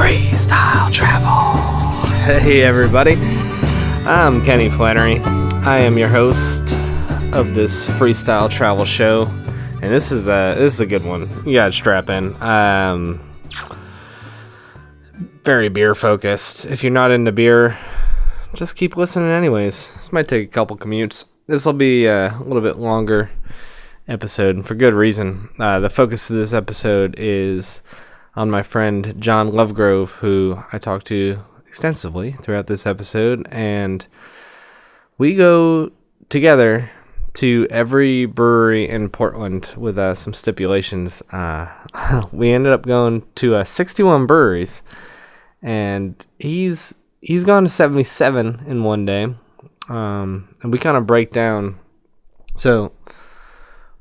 Freestyle travel. Hey everybody, I'm Kenny Flannery. I am your host of this freestyle travel show, and this is a good one. You gotta strap in. Very beer focused. If you're not into beer, just keep listening anyways. This might take a couple commutes. This will be a little bit longer episode, and for good reason. The focus of this episode is on my friend John Lovegrove, who I talked to extensively throughout this episode, and we go together to every brewery in Portland with some stipulations. We ended up going to 61 breweries, and he's gone to 77 in one day, and we kind of break down. So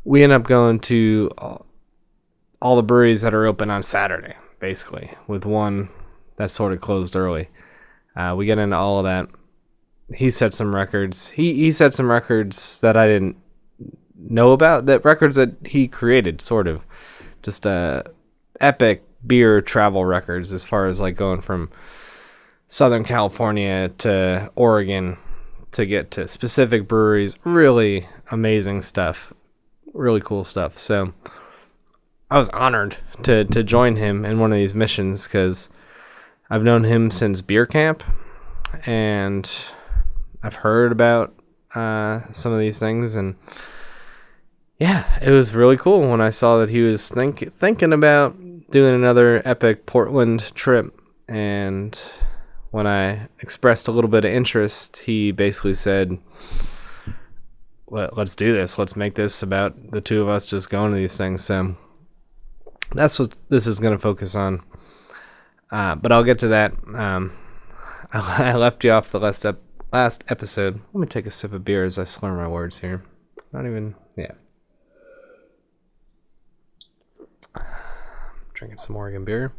we end up going to all the breweries that are open on Saturday, basically, with one that sort of closed early. We get into all of that. He set some records. He set some records that I didn't know about, that records that he created, sort of. Just epic beer travel records as far as like going from Southern California to Oregon to get to specific breweries. Really amazing stuff. Really cool stuff. So I was honored to join him in one of these missions because I've known him since beer camp, and I've heard about some of these things, and yeah, it was really cool when I saw that he was thinking about doing another epic Portland trip. And when I expressed a little bit of interest, he basically said, let's do this. Let's make this about the two of us just going to these things. So that's what this is going to focus on. But I'll get to that. I left you off the last episode. Let me take a sip of beer as I slur my words here. Yeah. Drinking some Oregon beer.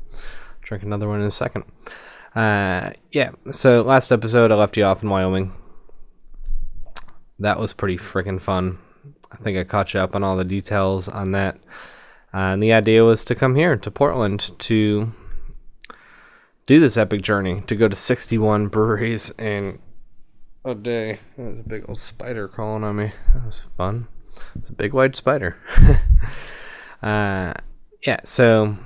Drink another one in a second. So last episode I left you off in Wyoming. That was pretty freaking fun. I think I caught you up on all the details on that. And the idea was to come here to Portland to do this epic journey, to go to 61 breweries in a day. There was a big old spider crawling on me. That was fun. It's a big white spider. So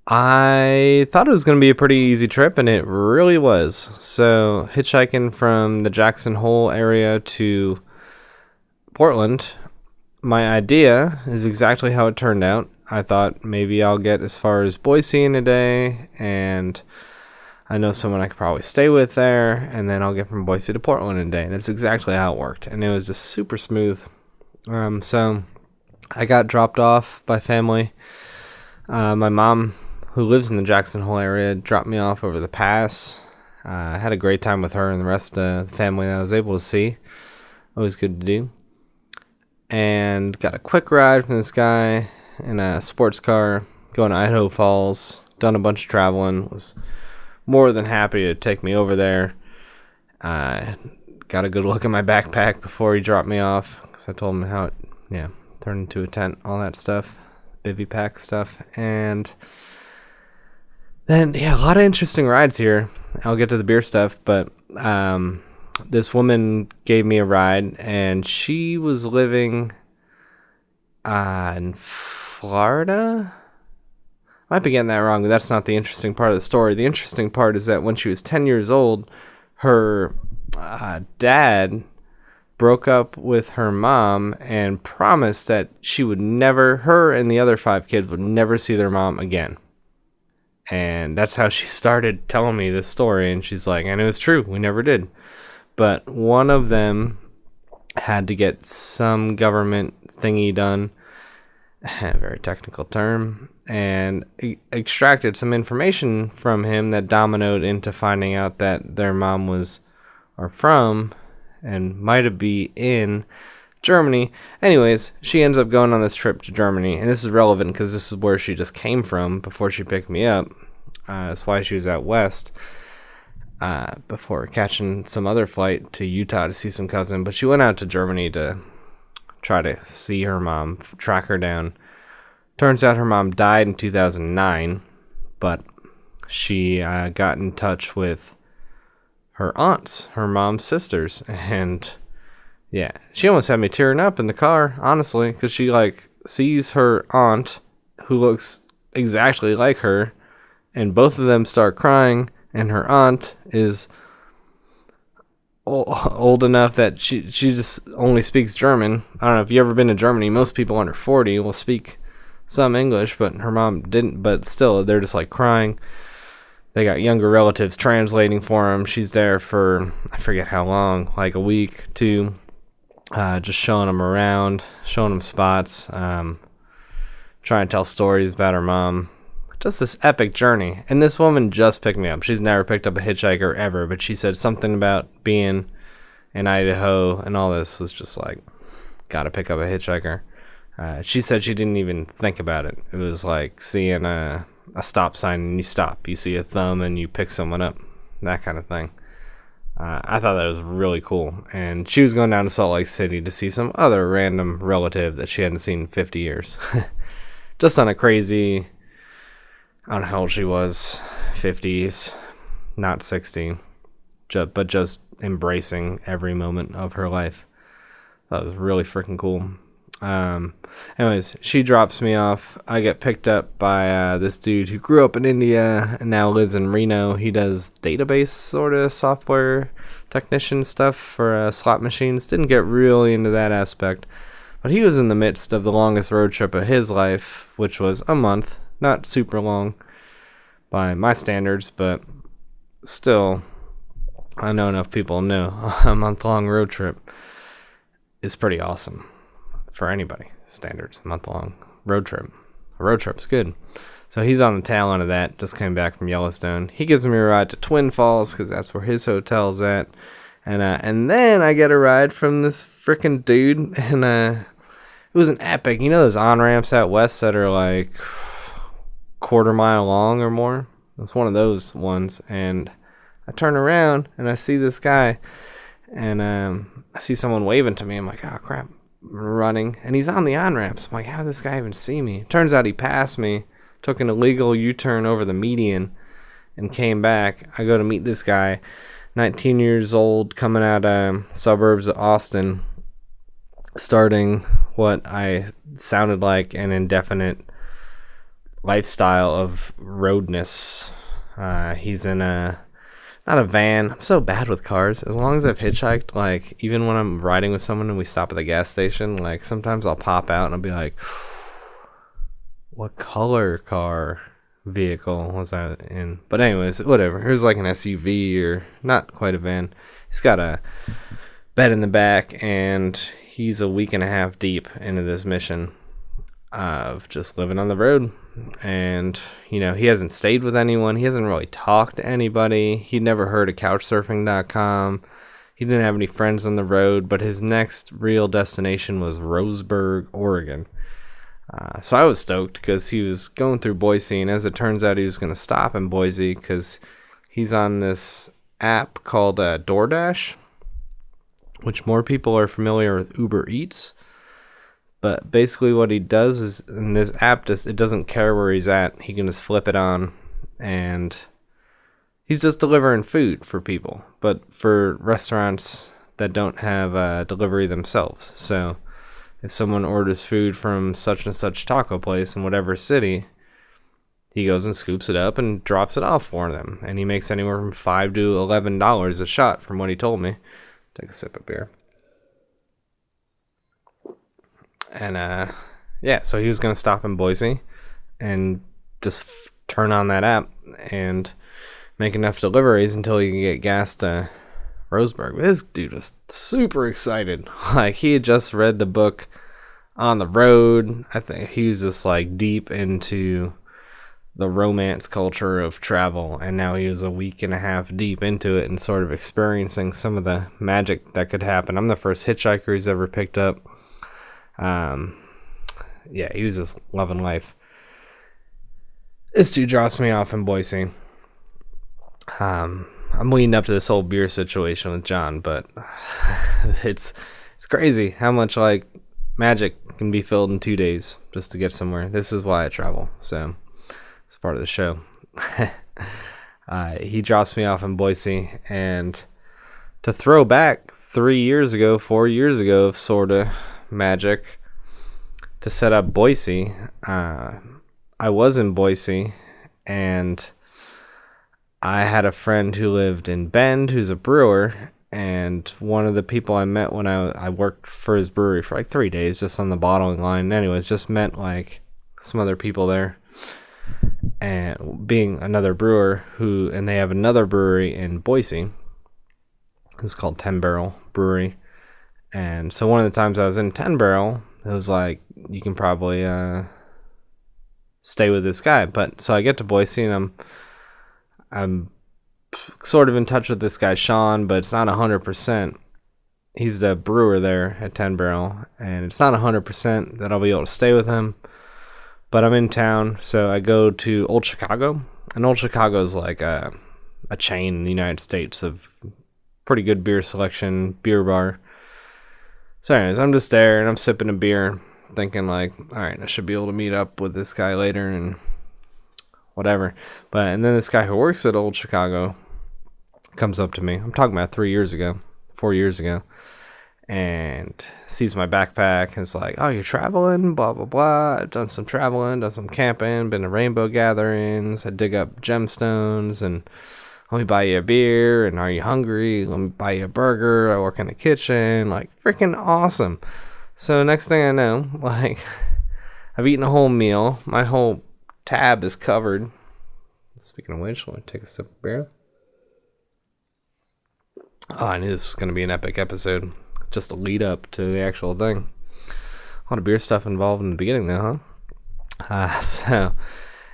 I thought it was going to be a pretty easy trip, and it really was. So hitchhiking from the Jackson Hole area to Portland, my idea is exactly how it turned out. I thought maybe I'll get as far as Boise in a day, and I know someone I could probably stay with there, and then I'll get from Boise to Portland in a day. And that's exactly how it worked, and it was just super smooth. So I got dropped off by family. My mom, who lives in the Jackson Hole area, dropped me off over the pass. I had a great time with her and the rest of the family that I was able to see. Always good to do. And got a quick ride from this guy in a sports car going to Idaho Falls. Done a bunch of traveling. Was more than happy to take me over there. Got a good look at my backpack before he dropped me off, because I told him how it turned into a tent, all that stuff, bivy pack stuff. And then a lot of interesting rides here. I'll get to the beer stuff, but this woman gave me a ride, and she was living in Florida. I might be getting that wrong, but that's not the interesting part of the story. The interesting part is that when she was 10 years old, her dad broke up with her mom and promised that her and the other 5 kids would never see their mom again. And that's how she started telling me this story. And she's like, and it was true. We never did. But one of them had to get some government thingy done, a very technical term, and extracted some information from him that dominoed into finding out that their mom was from and might have been in Germany. Anyways, she ends up going on this trip to Germany, and this is relevant because this is where she just came from before she picked me up. That's why she was out west. Before catching some other flight to Utah to see some cousin. But she went out to Germany to try to see her mom, track her down. Turns out her mom died in 2009, but she got in touch with her aunts, her mom's sisters, and yeah, she almost had me tearing up in the car, honestly, because she like sees her aunt who looks exactly like her, and both of them start crying, and her aunt is old enough that she just only speaks German. I don't know if you ever been to Germany. Most people under 40 will speak some English, but her mom didn't. But still, they're just like crying. They got younger relatives translating for them. She's there for, I forget how long, like a week, 2, just showing them around, showing them spots, trying to tell stories about her mom. Just this epic journey. And this woman just picked me up. She's never picked up a hitchhiker ever, but she said something about being in Idaho and all this was just like, gotta pick up a hitchhiker. She said she didn't even think about it. It was like seeing a stop sign and you stop. You see a thumb and you pick someone up. That kind of thing. I thought that was really cool. And she was going down to Salt Lake City to see some other random relative that she hadn't seen in 50 years. Just on a crazy... I don't know how old she was, 50s, not 60, but just embracing every moment of her life. That was really freaking cool. Anyways, she drops me off. I get picked up by this dude who grew up in India and now lives in Reno. He does database sort of software technician stuff for slot machines. Didn't get really into that aspect, but he was in the midst of the longest road trip of his life, which was a month. Not super long by my standards, but still, I know enough people know a month-long road trip is pretty awesome for anybody. Standards, a month-long road trip. A road trip's good. So he's on the tail end of that, just came back from Yellowstone. He gives me a ride to Twin Falls because that's where his hotel's at. And then I get a ride from this freaking dude, and it was an epic. You know those on-ramps out west that are like... quarter-mile long or more? It was one of those ones, and I turn around and I see this guy, and I see someone waving to me. I'm like, oh crap, I'm running, and he's on the on-ramps. I'm like, how did this guy even see me? Turns out he passed me, took an illegal U-turn over the median, and came back. I go to meet this guy, 19 years old, coming out of suburbs of Austin, starting what I sounded like an indefinite lifestyle of roadness. He's in not a van. I'm so bad with cars. As long as I've hitchhiked, like even when I'm riding with someone and we stop at the gas station, like sometimes I'll pop out and I'll be like, what color car vehicle was I in? But anyways, whatever. It was like an SUV or not quite a van. He's got a bed in the back, and he's a week and a half deep into this mission of just living on the road. And you know, he hasn't stayed with anyone, he hasn't really talked to anybody, he'd never heard of couchsurfing.com, he didn't have any friends on the road, but his next real destination was Roseburg, Oregon. So I was stoked because he was going through Boise, and as it turns out he was going to stop in Boise because he's on this app called DoorDash, which more people are familiar with Uber Eats. But basically what he does is, in this app, it doesn't care where he's at. He can just flip it on, and he's just delivering food for people, but for restaurants that don't have delivery themselves. So if someone orders food from such and such taco place in whatever city, he goes and scoops it up and drops it off for them. And he makes anywhere from $5 to $11 a shot from what he told me. Take a sip of beer. And yeah, so he was going to stop in Boise and just turn on that app and make enough deliveries until he can get gas to Roseburg. This dude was super excited. Like, he had just read the book On the Road. I think he was just like deep into the romance culture of travel, and now he was a week and a half deep into it and sort of experiencing some of the magic that could happen. I'm the first hitchhiker he's ever picked up. Yeah, he was just loving life. This dude drops me off in Boise. I'm leading up to this whole beer situation with John, but it's crazy how much like magic can be filled in 2 days just to get somewhere. This is why I travel, so it's part of the show. He drops me off in Boise, and to throw back 4 years ago, sort of magic to set up Boise. I was in Boise, and I had a friend who lived in Bend who's a brewer, and one of the people I met when I worked for his brewery for like 3 days just on the bottling line. Anyways, just met like some other people there, and being another brewer and they have another brewery in Boise. It's called 10 Barrel Brewery. And so one of the times I was in 10 Barrel, it was like, you can probably stay with this guy. But so I get to Boise, and I'm sort of in touch with this guy Sean, but it's not 100%. He's the brewer there at 10 Barrel, and it's not 100% that I'll be able to stay with him. But I'm in town, so I go to Old Chicago, and Old Chicago is like a chain in the United States of pretty good beer selection, beer bar. So anyways, I'm just there, and I'm sipping a beer, thinking like, all right, I should be able to meet up with this guy later and whatever. And then this guy who works at Old Chicago comes up to me. I'm talking about 4 years ago, and sees my backpack and is like, oh, you're traveling, blah, blah, blah. I've done some traveling, done some camping, been to rainbow gatherings. I dig up gemstones, and let me buy you a beer, and are you hungry? Let me buy you a burger. I work in the kitchen. Like, freaking awesome. So next thing I know, like, I've eaten a whole meal. My whole tab is covered. Speaking of which, let me take a sip of beer. Oh, I knew this was going to be an epic episode. Just a lead up to the actual thing. A lot of beer stuff involved in the beginning though, huh? So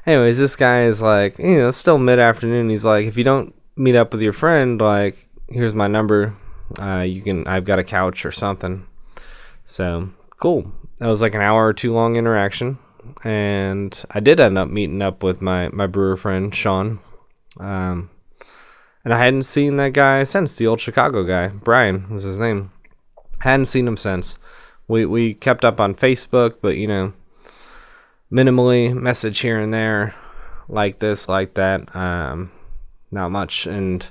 anyways, this guy is like, still mid-afternoon. He's like, if you don't meet up with your friend, like, here's my number. I've got a couch or something. So cool. That was like an hour or two long interaction. And I did end up meeting up with my brewer friend, Sean. And I hadn't seen that guy since, the Old Chicago guy. Brian was his name. Hadn't seen him since. We kept up on Facebook, but, minimally, message here and there, like this, like that. Not much. And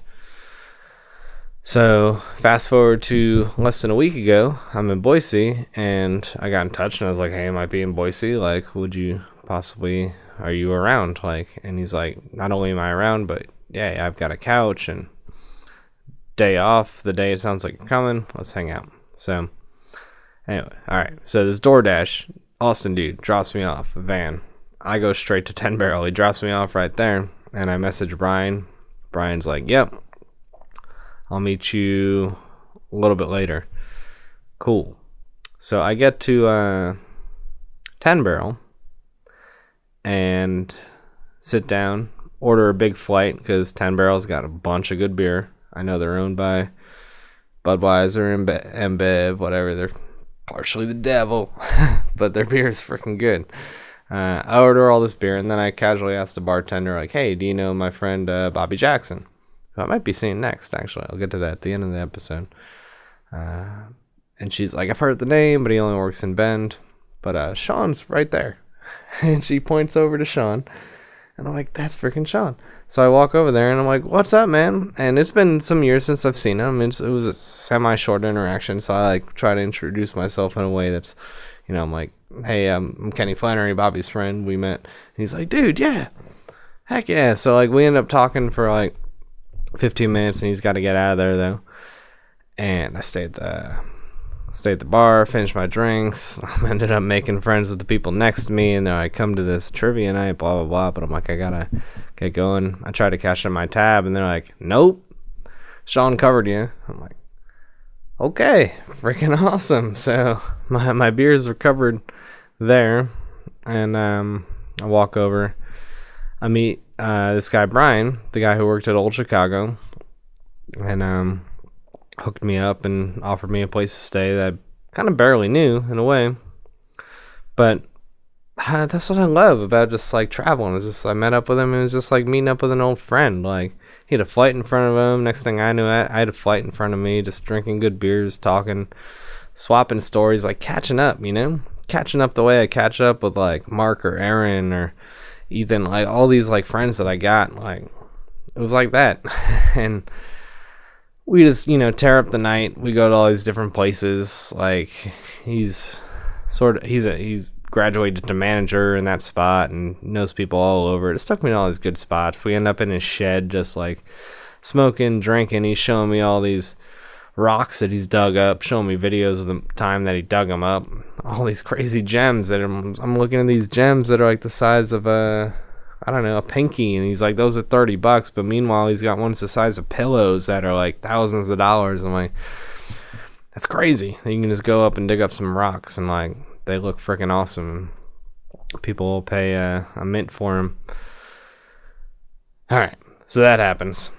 so fast forward to less than a week ago, I'm in Boise, and I got in touch, and I was like, hey, I might be in Boise. Like, are you around? Like, and he's like, not only am I around, but yeah, I've got a couch and day off. The day it sounds like you're coming. Let's hang out. So anyway, all right. So this DoorDash Austin dude drops me off a van. I go straight to 10 Barrel. He drops me off right there, and I message Brian. Brian's like, yep, I'll meet you a little bit later. Cool. So I get to 10 Barrel and sit down, order a big flight, because 10 Barrel's got a bunch of good beer. I know they're owned by Budweiser and Embev, whatever. They're partially the devil, but their beer is freaking good. I order all this beer, and then I casually ask the bartender, like, hey, do you know my friend Bobby Jackson, who I might be seeing next, actually. I'll get to that at the end of the episode. And she's like, I've heard the name, but he only works in Bend. But Sean's right there. And she points over to Sean, and I'm like, that's freaking Sean. So I walk over there, and I'm like, what's up, man? And it's been some years since I've seen him. It was a semi-short interaction, so I like try to introduce myself in a way that's, I'm like, hey, I'm Kenny Flannery, Bobby's friend. We met. And he's like, dude, yeah. Heck yeah. So like we end up talking for like 15 minutes, and he's got to get out of there, though. And I stayed at the bar, finished my drinks. I ended up making friends with the people next to me, and then I come to this trivia night, blah, blah, blah. But I'm like, I gotta get going. I try to cash in my tab, and they're like, nope, Sean covered you. I'm like, okay, freaking awesome. So my beers were covered there, and I walk over. I meet this guy, Brian, the guy who worked at Old Chicago, and hooked me up and offered me a place to stay that I kind of barely knew in a way. But that's what I love about just like traveling. It's just I met up with him, and it was just like meeting up with an old friend. Like he had a flight in front of him. Next thing I knew, I had a flight in front of me, just drinking good beers, talking, swapping stories, like catching up, catching up the way I catch up with like Mark or Aaron or Ethan, like all these like friends that I got, like it was like that. And we just, tear up the night. We go to all these different places. Like he's graduated to manager in that spot and knows people all over. It took me to all these good spots. We end up in his shed just like smoking, drinking. He's showing me all these rocks that he's dug up, showing me videos of the time that he dug them up. All these crazy gems that I'm looking at these gems that are like the size of a pinky, and he's like, those are $30, but meanwhile he's got ones the size of pillows that are like thousands of dollars. I'm like, that's crazy. You can just go up and dig up some rocks and like they look freaking awesome. People will pay a mint for them. All right, so that happens.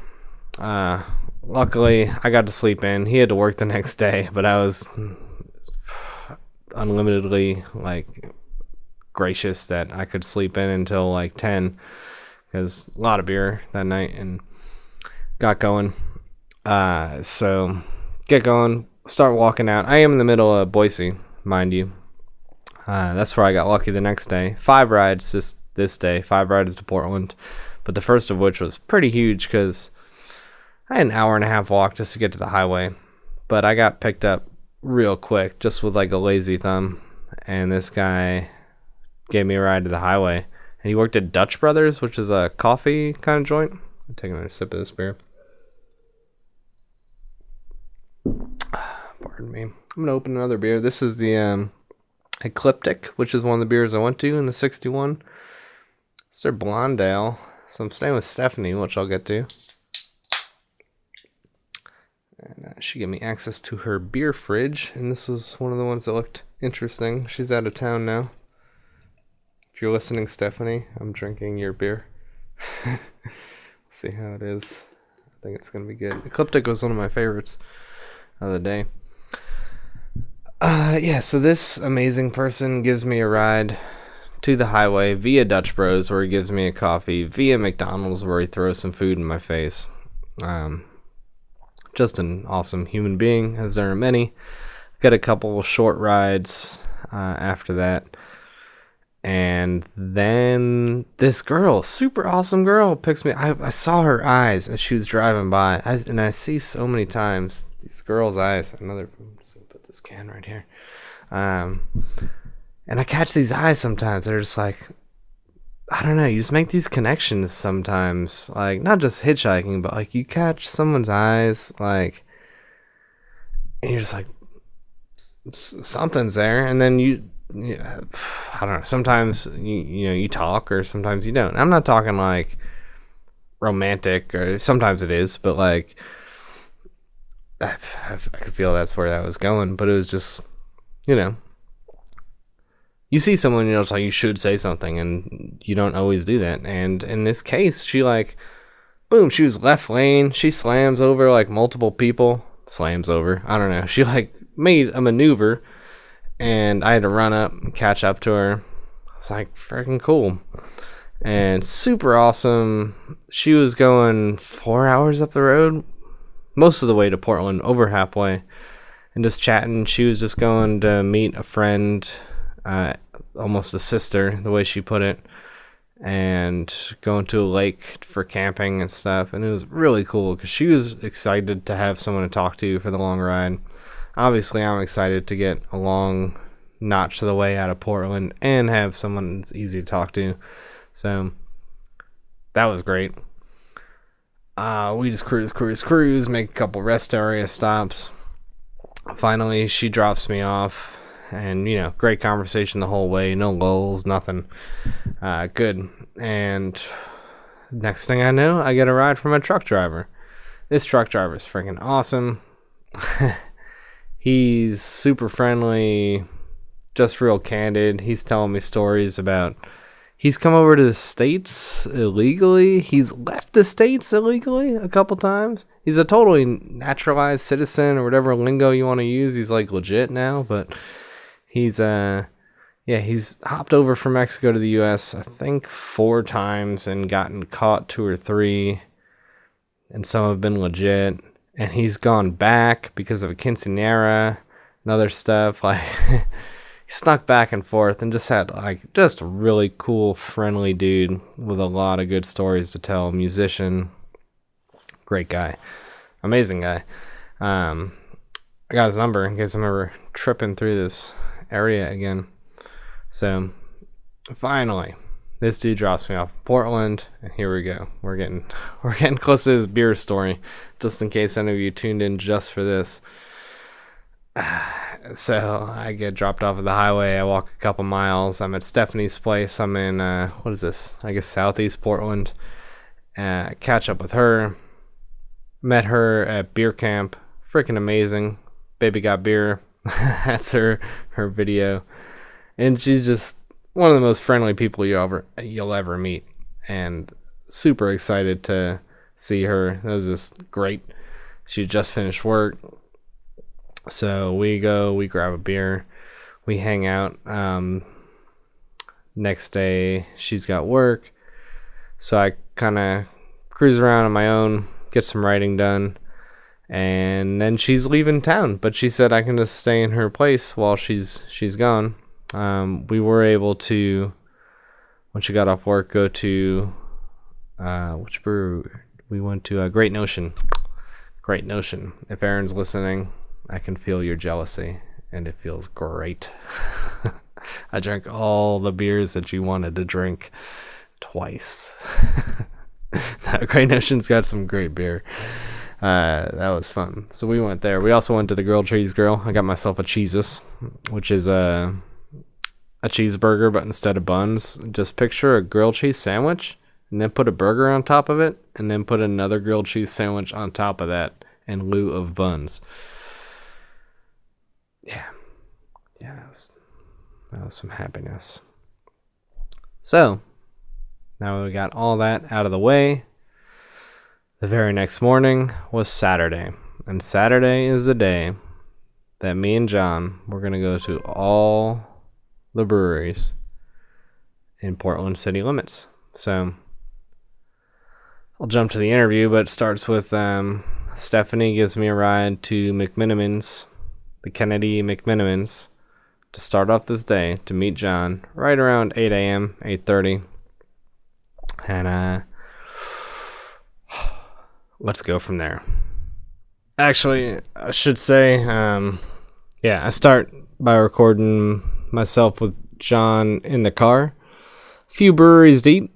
Luckily, I got to sleep in. He had to work the next day, but I was unlimitedly like gracious that I could sleep in until like 10, because a lot of beer that night, and got going. So get going, start walking out. I am in the middle of Boise, mind you. That's where I got lucky the next day. 5 rides this day, 5 rides to Portland, but the first of which was pretty huge because I had an hour and a half walk just to get to the highway, but I got picked up real quick just with like a lazy thumb, and this guy gave me a ride to the highway, and he worked at Dutch Brothers, which is a coffee kind of joint. I'm taking a sip of this beer. Pardon me. I'm going to open another beer. This is the Ecliptic, which is one of the beers I went to in the 61. It's their blonde ale, so I'm staying with Stephanie, which I'll get to. And she gave me access to her beer fridge, and this was one of the ones that looked interesting. She's out of town now. If you're listening, Stephanie, I'm drinking your beer. See how it is. I think it's going to be good. Ecliptic was one of my favorites of the day. So this amazing person gives me a ride to the highway via Dutch Bros, where he gives me a coffee, via McDonald's, where he throws some food in my face. Just an awesome human being, as there are many. Got a couple short rides after that. And then this girl, super awesome girl, picks me. I saw her eyes as she was driving by. And I see so many times these girls' eyes. I'm just gonna put this can right here. And I catch these eyes sometimes. They're just like, I don't know. You just make these connections sometimes. Like, not just hitchhiking, but like you catch someone's eyes, like, and you're just like, something's there. And then I don't know. Sometimes you talk, or sometimes you don't. I'm not talking like romantic, or sometimes it is, but like I could feel that's where that was going. But it was just, you see someone, it's like you should say something, and you don't always do that. And in this case, she like, boom, she was left lane. She slams over like multiple people. Slams over. I don't know. She like made a maneuver, and I had to run up and catch up to her. It's like freaking cool and super awesome. She was going 4 hours up the road, most of the way to Portland, over halfway, and just chatting. She was just going to meet a friend, almost a sister, the way she put it, and going to a lake for camping and stuff. And it was really cool because she was excited to have someone to talk to for the long ride. Obviously, I'm excited to get a long notch to the way out of Portland and have someone that's easy to talk to. So that was great. We just cruise, make a couple rest area stops. Finally, she drops me off, and great conversation the whole way, no lulls, nothing. Good. And next thing I know, I get a ride from a truck driver. This truck driver is freaking awesome. He's super friendly, just real candid. He's telling me stories about he's come over to the States illegally. He's left the States illegally a couple times. He's a totally naturalized citizen, or whatever lingo you want to use. He's like legit now, but he's he's hopped over from Mexico to the U.S. I think 4 times and gotten caught 2 or 3, and some have been legit. And he's gone back because of a quinceañera and other stuff. Like, he snuck back and forth and just had like just a really cool, friendly dude with a lot of good stories to tell. Musician, great guy, amazing guy. I got his number in case I'm ever tripping through this area again. So finally, this dude drops me off in Portland, and here we go. We're getting close to his beer story, just in case any of you tuned in just for this. So I get dropped off at the highway. I walk a couple miles. I'm at Stephanie's place. I'm in what is this? I guess Southeast Portland. Catch up with her. Met her at beer camp. Freaking amazing. Baby got beer. That's her video, and she's just one of the most friendly people you'll ever meet, and super excited to see her. That was just great. She just finished work, so we grab a beer, we hang out. Next day she's got work, so I kind of cruise around on my own, get some writing done, and then she's leaving town, but she said I can just stay in her place while she's gone. We were able to, when she got off work, go to which brewery we went to? Great Notion. If Aaron's listening, I can feel your jealousy, and it feels great. I drank all the beers that you wanted to drink twice. Great Notion's got some great beer. That was fun. So we went there. We also went to the Grilled Cheese Grill. I got myself a Cheesus, which is a cheeseburger, but instead of buns, just picture a grilled cheese sandwich and then put a burger on top of it and then put another grilled cheese sandwich on top of that in lieu of buns. Yeah, that was some happiness. So now we got all that out of the way. The very next morning was Saturday, and Saturday is the day that me and John were going to go to all the breweries in Portland city limits. So I'll jump to the interview, but it starts with Stephanie gives me a ride to McMenamins, the Kennedy McMenamins, to start off this day to meet John right around 8 a.m., 8:30. And let's go from there. Actually, I should say, I start by recording myself with John in the car, a few breweries deep,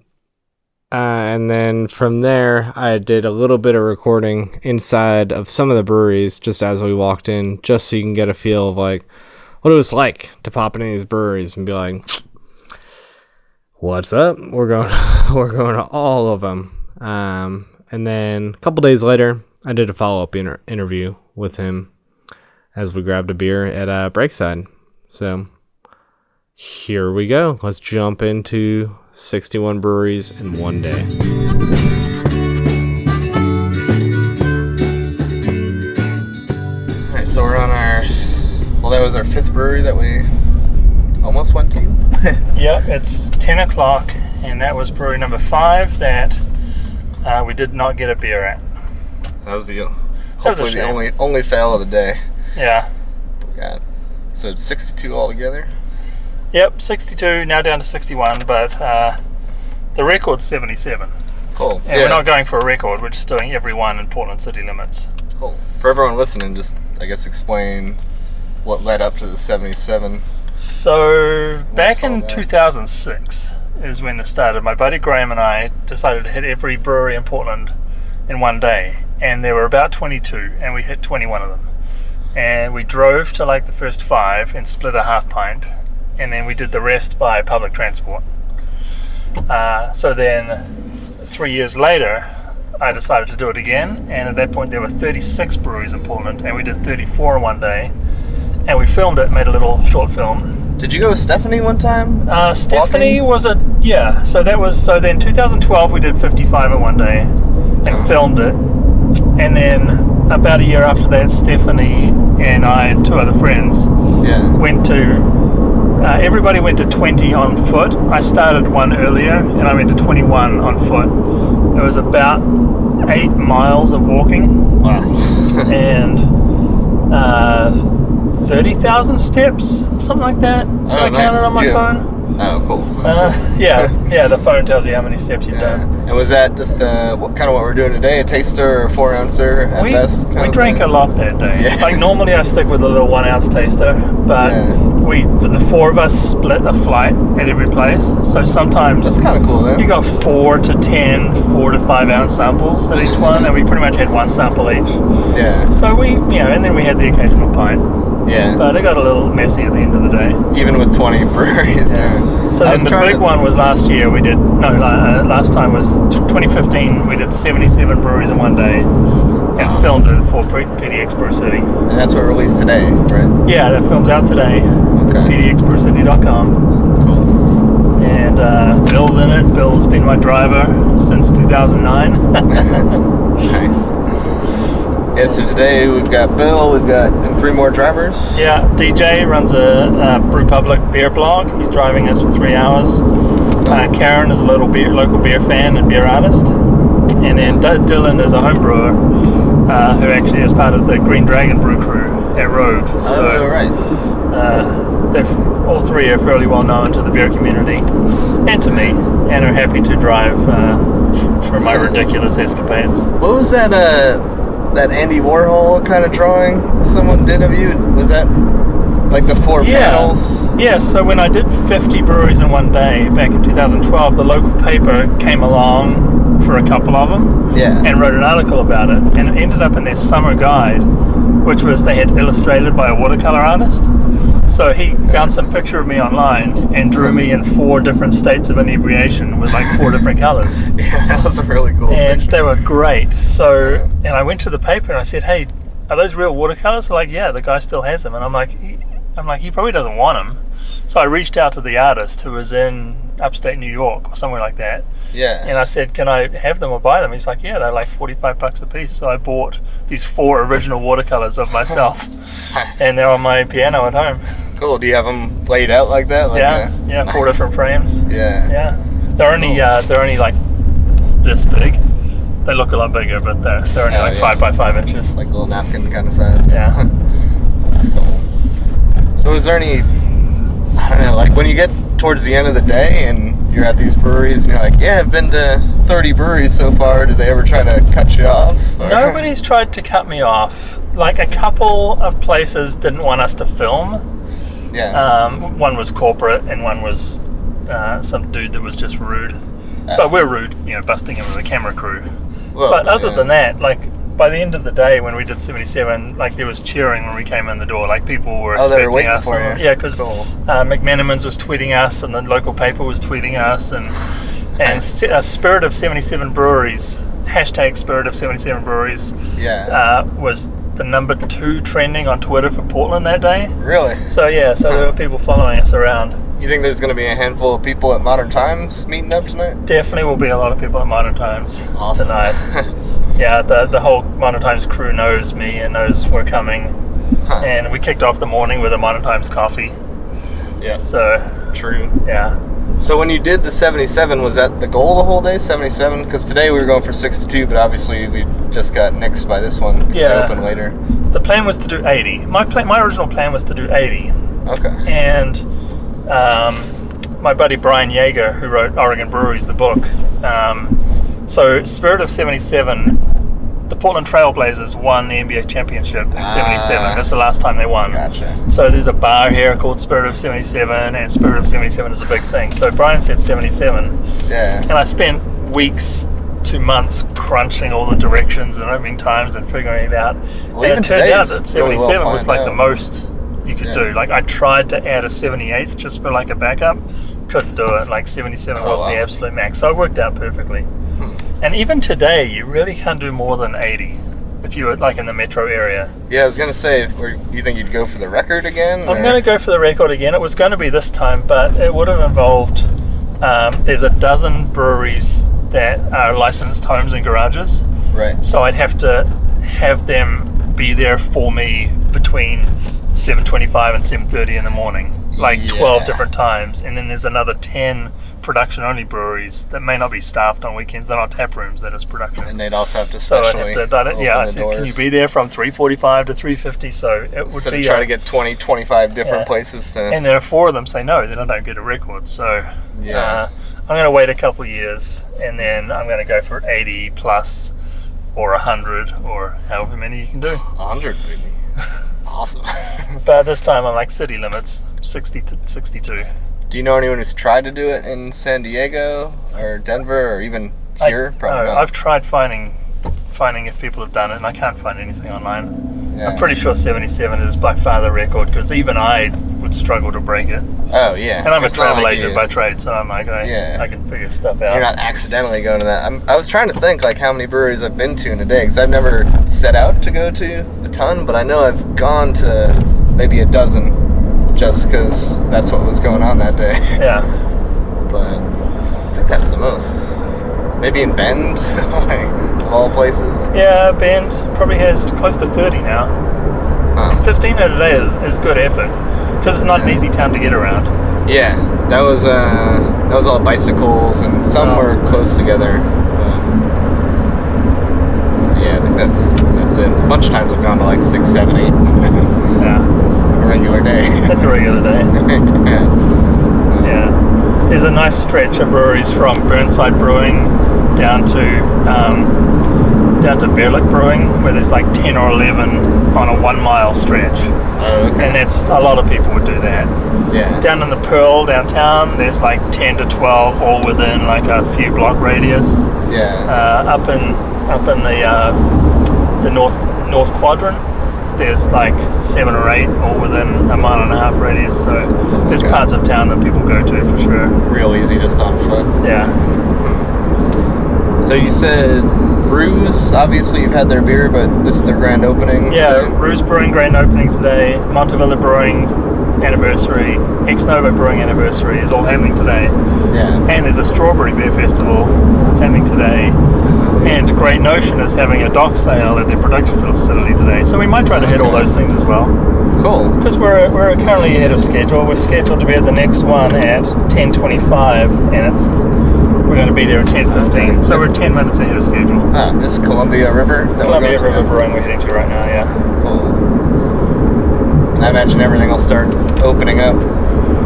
and then from there, I did a little bit of recording inside of some of the breweries just as we walked in, just so you can get a feel of like what it was like to pop into these breweries and be like, "What's up? We're going to all of them." And then a couple days later, I did a follow-up interview with him as we grabbed a beer at Breakside. So here we go. Let's jump into 61 breweries in one day. All right, so we're on that was our fifth brewery that we almost went to. Yep, it's 10 o'clock, and that was brewery number 5 that we did not get a beer at. That was the only fail of the day. Yeah. So it's 62 altogether? Yep, 62, now down to 61, but the record's 77. Cool. And we're not going for a record, we're just doing every one in Portland city limits. Cool. For everyone listening, just, I guess, explain what led up to the 77. So, back in 2006 is when this started. My buddy Graham and I decided to hit every brewery in Portland in one day, and there were about 22, and we hit 21 of them. And we drove to like the first 5 and split a half pint, and then we did the rest by public transport. So then 3 years later, I decided to do it again, and at that point there were 36 breweries in Portland, and we did 34 in one day, and we filmed it, made a little short film. Did you go with Stephanie one time? Stephanie was so then 2012 we did 55 in one day and filmed it, and then about a year after that, Stephanie and I and 2 other friends went to everybody went to 20 on foot. I started one earlier and I went to 21 on foot. It was about 8 miles of walking. Wow. And 30,000 steps, something like that. I counted on my phone. Oh, cool. Yeah, the phone tells you how many steps you've done. And was that just what we're doing today, a taster or a 4-ouncer at best? We drank a lot that day. Yeah. Like normally I stick with a little 1-ounce taster, but the 4 of us split a flight at every place. So sometimes that's kind of cool, though. You got 4 to 10, 4 to 5 ounce samples at each one, and we pretty much had 1 sample each. Yeah. So and then we had the occasional pint. Yeah. But it got a little messy at the end of the day. Even with 20 breweries. Yeah. So then the big one was last year. Last time was 2015. We did 77 breweries in one day and filmed it for PDX Brew City. And that's what released today, right? Yeah, that film's out today. Okay. PDXBrewCity.com. Cool. And Bill's in it. Bill's been my driver since 2009. Nice. Yeah, so today we've got Bill, and 3 more drivers. Yeah, DJ runs a Brew Public beer blog. He's driving us for 3 hours. Karen is a local beer fan and beer artist. And then Dylan is a home brewer who actually is part of the Green Dragon brew crew at Rogue. So, right. All 3 are fairly well known to the beer community and to me, and are happy to drive for my ridiculous escapades. What was that Andy Warhol kind of drawing someone did of you? Was that like the 4 panels? Yeah, so when I did 50 breweries in one day back in 2012, the local paper came along for a couple of them and wrote an article about it, and it ended up in their summer guide, which was they had illustrated by a watercolor artist. So he found some picture of me online and drew me in 4 different states of inebriation with like 4 different colors. Yeah, that was a really cool And picture. they were great. So, and I went to the paper and I said, "Hey, are those real watercolors?" They're like, "Yeah, the guy still has them." And I'm like, he probably doesn't want them. So I reached out to the artist who was in upstate New York or somewhere like that. Yeah. And I said, "Can I have them or buy them?" He's like, "Yeah, they're like $45 a piece." So I bought these 4 original watercolors of myself. Nice. And they're on my piano at home. Cool. Do you have them laid out like that? Like 4 different frames. Yeah. Yeah. They're only like this big. They look a lot bigger, but they're only like 5 by 5 inches. Like a little napkin kind of size. Yeah. That's cool. So is there any, I don't know, like when you get towards the end of the day and you're at these breweries and you're like, yeah, I've been to 30 breweries so far, did they ever try to cut you off? Or? Nobody's tried to cut me off. Like a couple of places didn't want us to film. Yeah. One was corporate and one was some dude that was just rude. But we're rude, busting in with a camera crew. Well, but other than that, like by the end of the day when we did 77, like there was cheering when we came in the door. Like people were expecting us. Yeah, because McMenamins was tweeting us and the local paper was tweeting us and Spirit of 77 Breweries, hashtag Spirit of 77 Breweries was the number 2 trending on Twitter for Portland that day. Really? So there were people following us around. You think there's going to be a handful of people at Modern Times meeting up tonight? Definitely will be a lot of people at Modern Times awesome. Tonight. Yeah, the whole Modern Times crew knows me and knows we're coming. And we kicked off the morning with a Modern Times coffee. Yeah. So true. Yeah. So when you did the 77, was that the goal the whole day, 77? Because today we were going for 62, but obviously we just got nixed by this one. Yeah. It opened later. The plan was to do 80. My original plan was to do 80. Okay. And my buddy Brian Yeager, who wrote Oregon Breweries, the book. So Spirit of 77, the Portland Trailblazers won the NBA championship in 77. That's the last time they won. Gotcha. So there's a bar here called Spirit of 77, and Spirit of 77 is a big thing. So Brian said 77. Yeah. And I spent weeks to months crunching all the directions and opening times and figuring it out. Well, and it turned out that 77 really was like the most you could do. Like I tried to add a 78th just for like a backup, couldn't do it. Like 77 was the absolute max, so it worked out perfectly. And even today, you really can't do more than 80 if you were like in the metro area. Yeah, I was gonna say, or you think you'd go for the record again? I'm gonna go for the record again. It was going to be this time, but it would have involved. There's a dozen breweries that are licensed homes and garages. Right. So I'd have to have them be there for me between 7:25 and 7:30 in the morning. like 12 different times, and then there's another 10 production-only breweries that may not be staffed on weekends. They're not tap rooms, that is production. And they'd also have to So specially I have to, I the said, doors. can you be there from 3:45 to 3:50? So it would Instead be of trying to get 20, 25 different places to... And there are 4 of them say no, then I don't get a record. So Yeah. I'm going to wait a couple years, and then I'm going to go for 80 plus or 100 or however many you can do. 100 would be awesome. But this time I'm like city limits, 60 to 62. Do you know anyone who's tried to do it in San Diego or Denver or even here? Probably not. I've tried finding if people have done it, and I can't find anything online. Yeah. I'm pretty sure 77 is by far the record, because even I would struggle to break it. Oh, yeah. And I'm a It's not travel like agent you- by trade, so I'm like, I can figure stuff out. You're not accidentally going to that. I was trying to think like how many breweries I've been to in a day, because I've never set out to go to a ton, but I know I've gone to maybe a dozen just because that's what was going on that day. Yeah. But I think that's the most. Maybe in Bend, like, of all places. Yeah, Bend probably has close to 30 now. Huh. 15 in a day is good effort, because it's not an easy town to get around. Yeah, that was all bicycles, and some were close together. Yeah, I think that's it. A bunch of times I've gone to like 6, 7, 8. Yeah, It's a regular day. that's a regular day. Yeah, there's a nice stretch of breweries from Burnside Brewing down to Berlick Brewing, where there's like 10 or 11 on a 1 mile stretch. Oh, okay. And that's a lot of people would do that. Yeah. Down in the Pearl downtown, there's like 10 to 12, all within like a few block radius. Yeah. Up in the north quadrant, there's like 7 or 8, all within a 1.5 mile radius. So there's parts of town that people go to for sure. Real easy just on foot. Yeah. So you said Ruse, obviously you've had their beer, but this is their grand opening. Yeah, today? Ruse Brewing grand opening today, Montevilla Brewing anniversary, Ex Novo Brewing anniversary is all happening today. Yeah. And there's a strawberry beer festival that's happening today. And Great Notion is having a dock sale at their production facility today. So we might try to hit all those things as well. Cool. Because we're currently ahead of schedule. We're scheduled to be at the next one at 10:25, and we're going to be there at 10:15. So we're 10 minutes ahead of schedule. This is Columbia River? that we're Columbia going to? River Brewing we're heading to right now, yeah. Cool. And I imagine everything will start opening up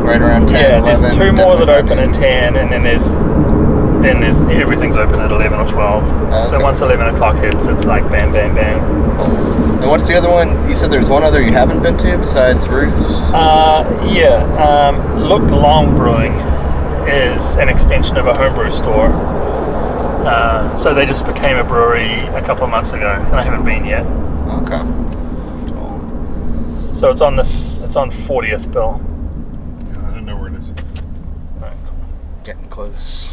right around 10, Yeah, 11. there's 2 more that definitely open at 10, and then there's everything's open at 11 or 12. So Okay. once 11 o'clock hits, it's like bam, bam, bam. And what's the other one? You said there's one other you haven't been to besides Ruse? Look Long Brewing is an extension of a homebrew store. So they just became a brewery a couple of months ago, and I haven't been yet. Okay. So it's on 40th, Bill. I don't know where it is. Right, cool. Getting close.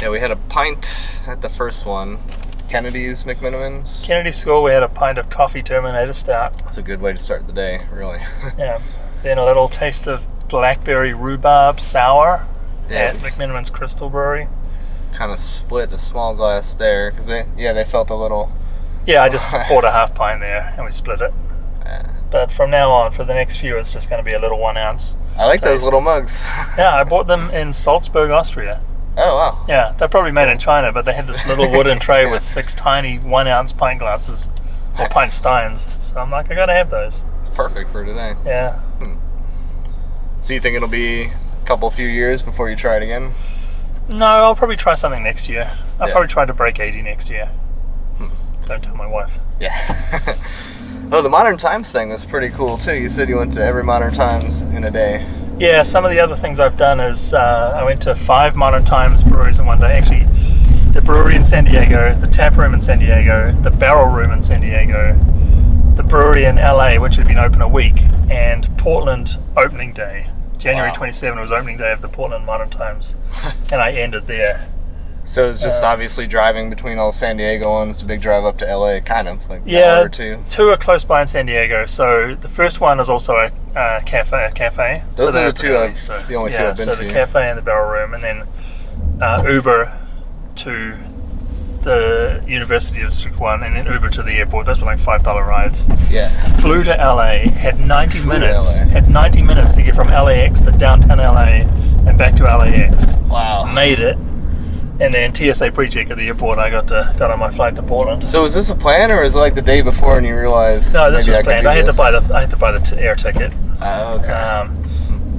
Yeah, we had a pint at the first one. Kennedy's McMinimans. Kennedy School, we had a pint of coffee Terminator Stout. That's a good way to start the day, really. Yeah. Then a little taste of blackberry rhubarb sour Yeah. at McMiniman's Crystal Brewery. Kind of split a small glass there because they felt a little. Yeah, I just bought a half pint there and we split it. But from now on, for the next few, it's just going to be a little 1 ounce. I like those taste. little mugs. Yeah, I bought them in Salzburg, Austria. Oh wow. Yeah, they're probably made in China, but they had this little wooden tray with 6 tiny 1 ounce pint glasses, or Nice. pint steins. So I'm like, I gotta have those. It's perfect for today. Yeah. So you think it'll be a few years before you try it again? No, I'll probably try something next year. I'll Yeah. probably try to break 80 next year. Don't tell my wife. Yeah. Oh, the Modern Times thing was pretty cool too. You said you went to every Modern Times in a day. Yeah, some of the other things I've done is I went to 5 Modern Times breweries in one day. Actually, the brewery in San Diego, the tap room in San Diego, the barrel room in San Diego, the brewery in LA, which had been open a week, and Portland opening day. January Wow. 27 was opening day of the Portland Modern Times, and I ended there. So it's just obviously driving between all the San Diego ones, the big drive up to LA, kind of like an Yeah, hour or two. 2 are close by in San Diego. So the first one is also a cafe. Those so are they're the two early, the only two I've been so to. the cafe and the barrel room, and then Uber to the University District one, and then Uber to the airport. Those were like $5 rides. Yeah. Flew to LA, had 90 Flew to minutes. LA. Had 90 minutes to get from LAX to downtown LA and back to LAX. Wow. Made it. And then TSA pre-check at the airport, I got on my flight to Portland. So was this a plan, or was it like the day before and you realized? No, this maybe was planned. I had to buy the air ticket. Oh, okay.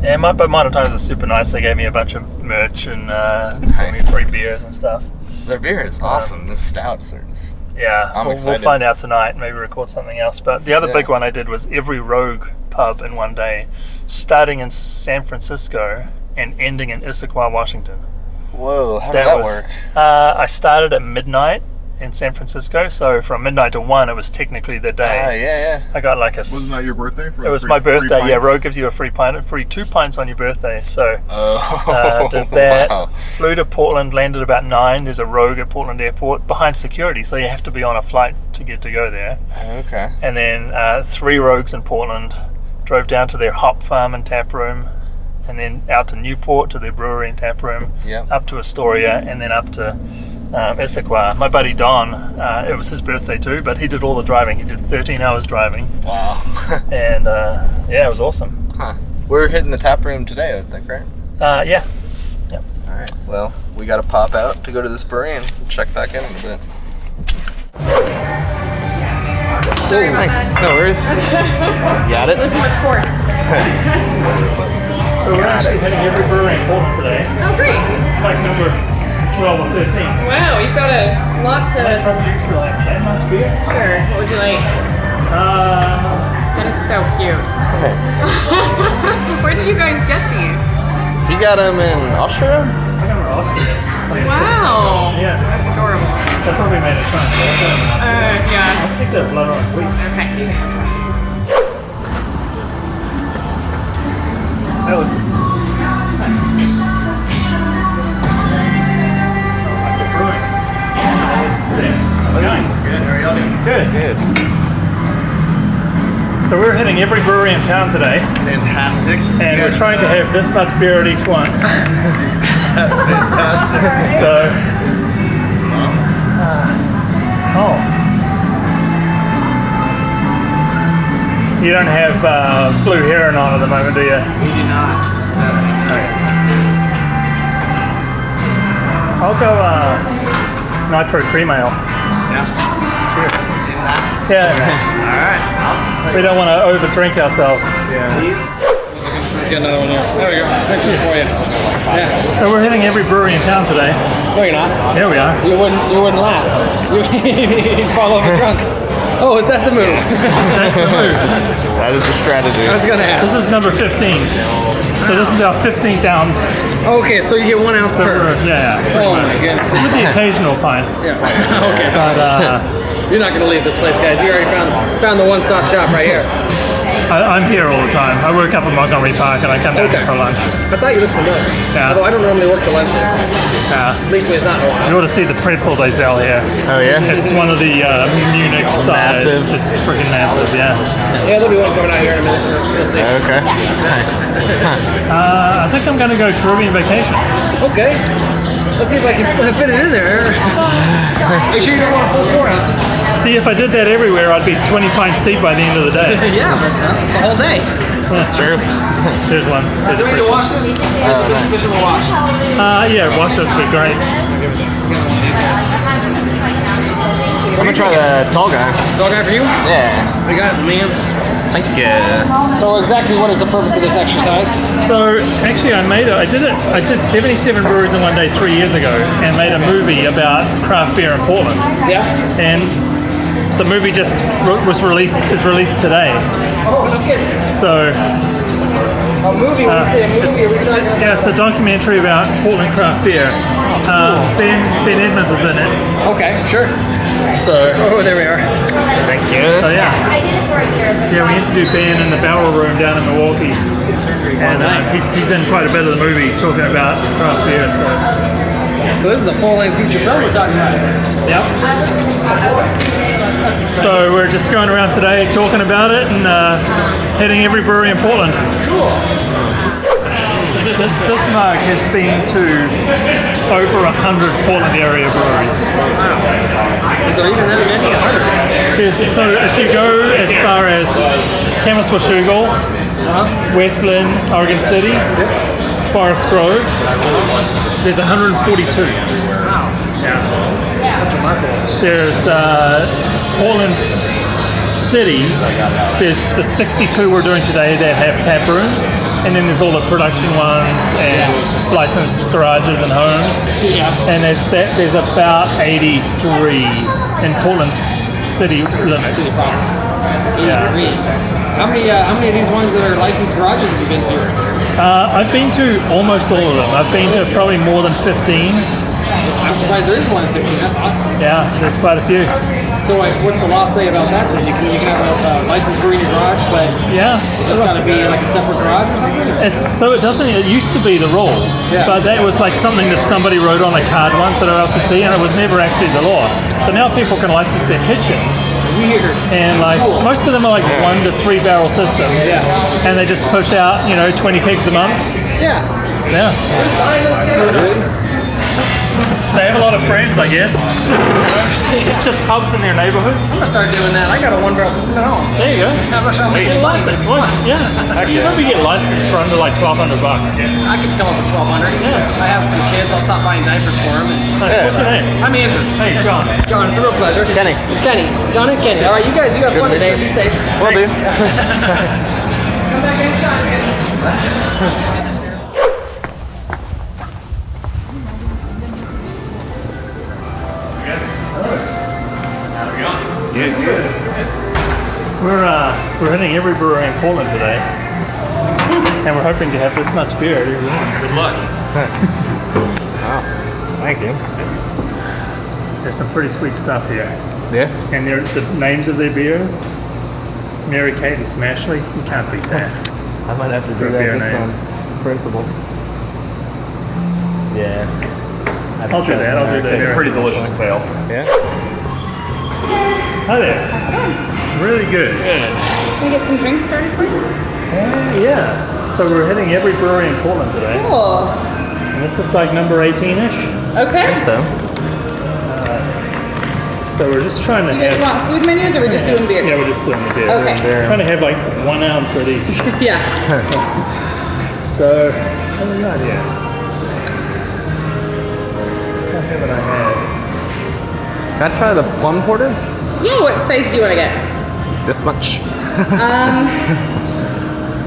And by modern times was super nice. They gave me a bunch of merch and gave me free beers and stuff. Their beer is awesome. The stouts are just... Yeah, I'm we'll excited. find out tonight. Maybe record something else. But the other big one I did was every Rogue pub in one day, starting in San Francisco and ending in Issaquah, Washington. Whoa, how did that work? I started at midnight in San Francisco, so from midnight to 1, it was technically the day. Yeah. I got like a... Wasn't that your birthday? It was my birthday, yeah. Rogue gives you a free 2 pints on your birthday, so did that. Wow. Flew to Portland, landed about 9. There's a Rogue at Portland Airport behind security, so you have to be on a flight to get to go there. Okay. And then 3 Rogues in Portland, drove down to their hop farm and tap room, and then out to Newport to their brewery and tap room, up to Astoria, and then up to Issaquah. My buddy Don, it was his birthday too, but he did all the driving. He did 13 hours driving. Wow. And yeah, it was awesome. Huh. We're hitting the tap room today, I think, right? Yeah. Yep. All right. Well, we got to pop out to go to this brewery and check back in a bit. Sorry about Thanks. that. No worries. Got it. Too much force. So we're actually hitting every brewery in Portland today. Oh, great. It's like number 12 or 13. Wow, you've got a lot to... From you for like 10 months beer? Sure. What would you like? That is so cute. Where did you guys get these? You got them in Austria? I got them in Austria. Wow. Yeah. That's adorable. They probably made it fun. Yeah. I'll take that blood on wheat. Okay. That was Good. So we're hitting every brewery in town today. Fantastic. And we're trying to have this much beer at each one. That's fantastic. So, you don't have blue heron on at the moment, do you? We do not. I'll go nitro cream ale. Yeah. Cheers. In that? Yeah. All right. We don't want to over drink ourselves. Please. Let's get another one here. There we go. Thank you for you. Yeah. So we're hitting every brewery in town today. No, you're not. Here we are. You wouldn't last. You'd fall over drunk. Oh, is that the move? That's the move. That is the strategy. I was gonna ask. This is number 15. So this is our 15th ounce. Okay, so you get 1 ounce per. Yeah. Oh my goodness. With the occasional pint. Yeah. Okay. But You're not gonna leave this place, guys. You already found the one-stop shop right here. I'm here all the time. I work up in Montgomery Park and I come down here for lunch. I thought you looked familiar. Yeah. Although I don't normally work the lunch shift. Yeah. At least it's not in a while. You ought to see the pretzel they sell here. Oh, yeah? It's one of the Munich size. Massive. It's freaking massive, yeah. Yeah, there'll be one coming out here in a minute. You'll see. Okay. Nice. I think I'm going to go Caribbean vacation. Okay. Let's see if I can fit it in there. Make sure you don't want to pull 4 ounces. See, if I did that everywhere, I'd be 20 pints deep by the end of the day. Yeah, but it's a whole day. That's true. There's one. There's Do we need to wash this? Here's a sufficient wash. Yeah, wash it would be great. I'm gonna try the tall guy. Dog guy for you? Yeah. We got it, man. Thank you. So exactly what is the purpose of this exercise? So actually, I did 77 breweries in one day 3 years ago, and made a movie about craft beer in Portland. Yeah. And the movie just is released today. Oh, no kidding. So A movie? When you say a movie, are we talking about? yeah, it's a documentary about Portland craft beer. Ben Edmonds is in it. Okay, sure. So Oh, there we are. Thank you. yeah. Yeah, we interviewed Ben in the Barrel Room down in Milwaukee, and he's in quite a bit of the movie talking about craft beer. So this is a full-length feature film we're talking about. Yep. That's exciting. So we're just going around today talking about it and hitting every brewery in Portland. Cool. This mug has been to over 100 Portland area breweries. Is there even that many? 100? Yes, so if you go as far as Chemist Washougal, Westland, Oregon City, Forest Grove, there's 142. Wow. Yeah. That's remarkable. There's Portland City, there's the 62 we're doing today that have tap rooms, and then there's all the production ones and licensed garages and homes. Yeah. And there's about 83 in Portland City limits. Yeah. How many of these ones that are licensed garages have you been to? I've been to almost all of them. I've been to probably more than 15. I'm surprised there is more than 15. That's awesome. Yeah, there's quite a few. So what's the law say about that then? You can have a licensed brewery in your garage, but Yeah. it's just got to be like a separate garage or something? It used to be the rule, but that was like something that somebody wrote on a card once at RLCC, and it was never actually the law. So now people can license their kitchens, Weird. and like most of them are like 1 to 3 barrel systems, and they just push out 20 kegs a month. Yeah. Yeah. They have a lot of friends, I guess. Just pubs in their neighborhoods. I'm gonna start doing that. I got a 1 barrel system at home. There you go. Get licensed. Yeah. You probably get licensed for under like $1,200. I could come up with 1,200. Yeah. I have some kids. I'll stop buying diapers for them. Nice. What's your name? I'm Andrew. Hey, John. John, it's a real pleasure. Kenny. Kenny. John and Kenny. All right, you guys, you have fun today. Be safe. Will do. Come back anytime, Kenny. We're hitting every brewery in Portland today, and we're hoping to have this much beer at every one. Good luck. Awesome. Thank you. There's some pretty sweet stuff here, Yeah. and the names of their beers: Mary Kate and Smashley. You can't beat that. I might have to For do a beer that just name. on principle. Yeah. I'll do that. I'll do that. It's a pretty delicious pale. Yeah. Hi there. How's it going? Really good. Can we get some drinks started, please? Yeah. So we're hitting every brewery in Portland today, Cool. and this is like number 18-ish. Okay. So. So we're just trying to You guys have. want food menus or we're just doing beer? Yeah, we're just doing the beer. Okay. Trying to have like 1 ounce at each. Yeah. So, what do we got here? What haven't I had? Can I try the plum porter? Yeah, what size do you want to get? This much.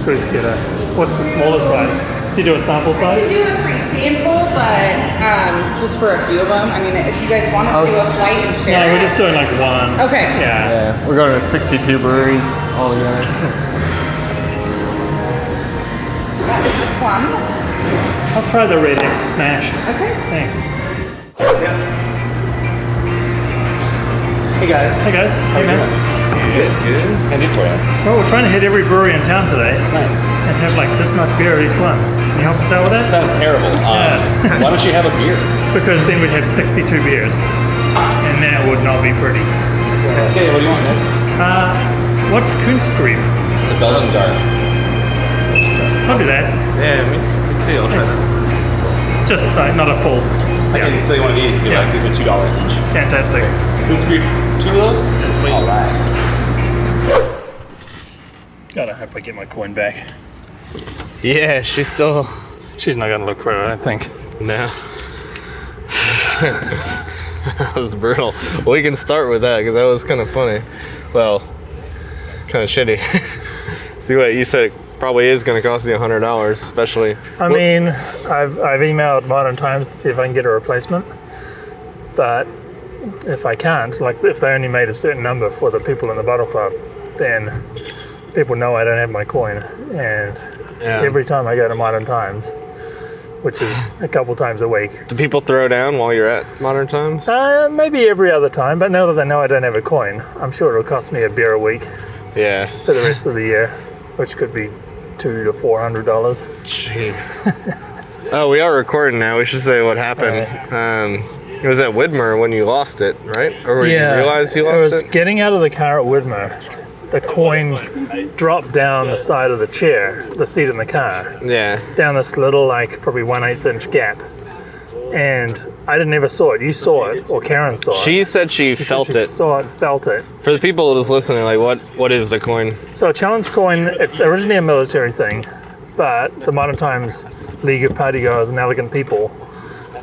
Should we just get what's the smallest size? Do you do a sample We size? do a free sample, but just for a few of them. I mean, if you guys want to do a flight and No, share. we're just doing like one. Okay. Yeah. Yeah. We're going to 62 breweries all together. Plum. I'll try the Red X Smash. Okay. Thanks. Hey guys. Hey guys. Hey man. Good. Handy for you. Well, we're trying to hit every brewery in town today Nice. and have like this much beer at each one. Can you help us out with that? Sounds terrible. Yeah. Why don't you have a beer? Because then we'd have 62 beers, and that would not be pretty. Okay, what do you want, miss? What's Kunstgrieb? It's a Belgian dark. I'll do that. Yeah, me too. I'll try some. Just not a full. I can sell you one of these if you Yeah. like. These are $2 each. Fantastic. Food Street, 2 of those? Yes, please. All right. God, I hope I get my coin back. Yeah, she's still. She's not gonna look for it, I don't think. No. That was brutal. Well, we can start with that because that was kind of funny. Well, kind of shitty. See what you said. It probably is going to cost you $100, especially. I mean, I've emailed Modern Times to see if I can get a replacement, but if I can't, like if they only made a certain number for the people in the bottle club, then people know I don't have my coin, and every time I go to Modern Times, which is a couple times a week. Do people throw down while you're at Modern Times? Maybe every other time, but now that they know I don't have a coin, I'm sure it'll cost me a beer a week Yeah. for the rest of the year, which could be $200 to $400. Jeez. Oh, we are recording now. We should say what happened. It was at Widmer when you lost it, right? Or when you realized you I lost was it? getting out of the car at Widmer, the coin dropped down the side of the chair, the seat in the car, Yeah. down this little, like, probably 1/8 inch gap. And I never saw it. You saw it, or Karen saw it. She said she felt She it. saw it, felt it. For the people just listening, like, what is the coin? So a challenge coin, it's originally a military thing, but the Modern Times League of Partygoers and Elegant People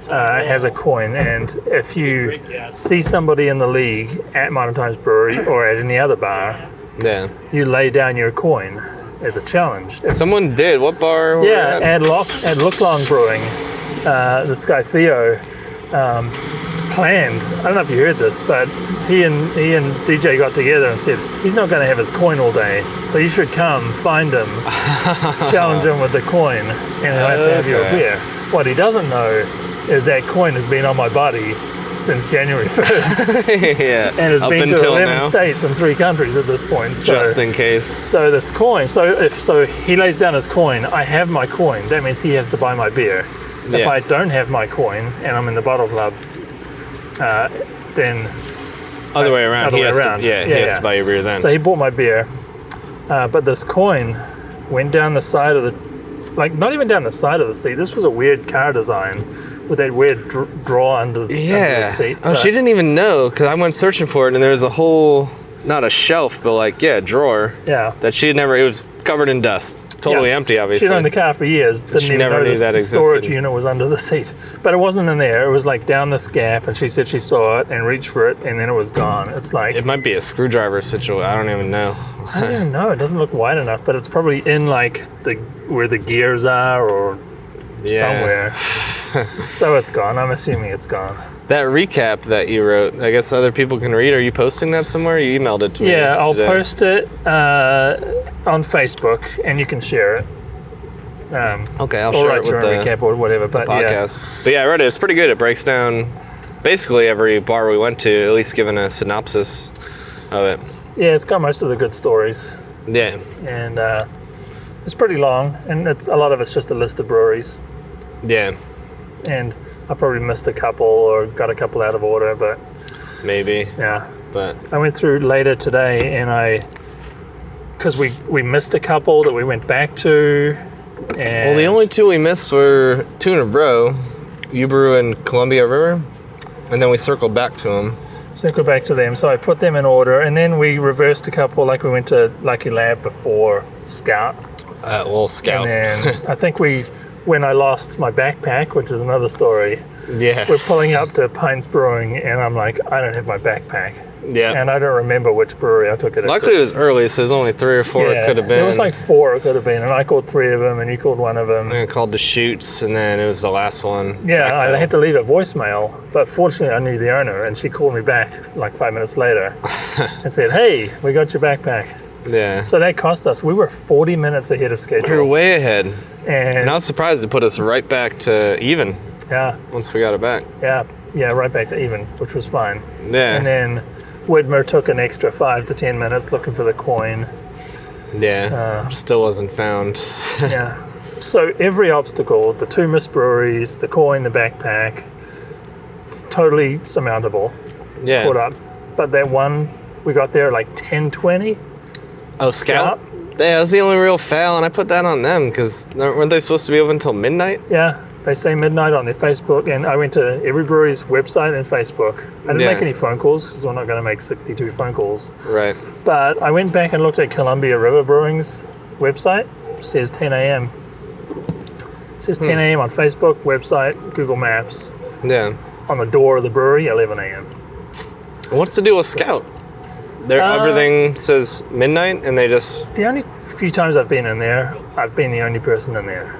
has a coin, and if you see somebody in the league at Modern Times Brewery or at any other bar, Yeah. you lay down your coin as a challenge. Someone did. What bar? were we Yeah, at? at Look Long Brewing, this guy Theo planned. I don't know if you heard this, but he and DJ got together and said he's not going to have his coin all day, so you should come find him, challenge him with the coin, and he'll have to have you a Okay. beer. What he doesn't know is that coin has been on my body since January 1st Yeah. and has Up been to until 11 now, states and 3 countries at this point. So, just in case. so this coin, so he lays down his coin, I have my coin, that means he has to buy my beer. If Yeah. I don't have my coin and I'm in the bottle club, then Other way around. Other He way has around. to. Yeah. He has to buy your beer then. so he bought my beer, but this coin went down the side of the, like not even down the side of the seat. This was a weird car design with that weird draw under the seat. Oh, she didn't even know because I went searching for it, and there was a whole, not a shelf, but like drawer Yeah. that she had never. It was covered in dust, totally Yeah. empty, obviously. She'd owned the car for years. Didn't She even never knew notice that the storage existed. unit was under the seat. But it wasn't in there. It was like down this gap, and she said she saw it and reached for it, and then it was gone. It's like, It might be a screwdriver situation. I don't even know. I don't even know. It doesn't look wide enough, but it's probably in like where the gears are or Yeah. somewhere. So it's gone. I'm assuming it's gone. That recap that you wrote, I guess other people can read. Are you posting that somewhere? You emailed it to me. Yeah, I'll today. post it on Facebook, and you can share it. Okay, I'll Or share write it your with own the recap or whatever. But yeah, podcast. But yeah, I read it. It's pretty good. It breaks down basically every bar we went to, at least giving a synopsis of it. yeah, it's got most of the good stories, Yeah. and it's pretty long, and a lot of it's just a list of breweries. Yeah. And I probably missed a couple or got a couple out of order, but Maybe. yeah. But I went through later today, and because we missed a couple that we went back to, and well, the only two we missed were two in a row, Ubrew and Columbia River, and then we circled back to them. so I go back to them. So I put them in order, and then we reversed a couple. Like we went to Lucky Lab before Scout, Little Scout. and then I think when I lost my backpack, which is another story, Yeah. we're pulling up to Pines Brewing, and I'm like, I don't have my backpack, Yeah. and I don't remember which brewery I took it. Luckily it was early, so there's only 3 or 4 it could have been. It was like 4 it could have been, and I called 3 of them, and you called 1 of them. I called the Shoots, and then it was the last one. Yeah, I Backpedal. had to leave a voicemail, but fortunately I knew the owner, and she called me back like 5 minutes later and said, hey, we got your backpack. Yeah. So that cost us, we were 40 minutes ahead of We were schedule. way ahead. And And I was surprised it put us right back to even yeah, once we got it back. right back to even, which was fine. Yeah. And then Widmer took an extra 5 to 10 minutes looking for the coin. Yeah. Still wasn't found. Yeah. So every obstacle, the 2 missed breweries, the coin, the backpack, totally surmountable. Yeah. Caught up. But that one, we got there at like 10:20. Oh, Scout? Yeah, that's the only real foul, and I put that on them because weren't they supposed to be open until midnight? Yeah, they say midnight on their Facebook, and I went to every brewery's website and Facebook. I didn't Yeah. make any phone calls because we're not going to make 62 phone calls. Right. But I went back and looked at Columbia River Brewing's website. It says 10 a.m. It says 10 a.m. on Facebook, website, Google Maps. Yeah. On the door of the brewery, 11 a.m. What's the deal with Scout? Everything says midnight, and they just... The only few times I've been in there, I've been the only person in there.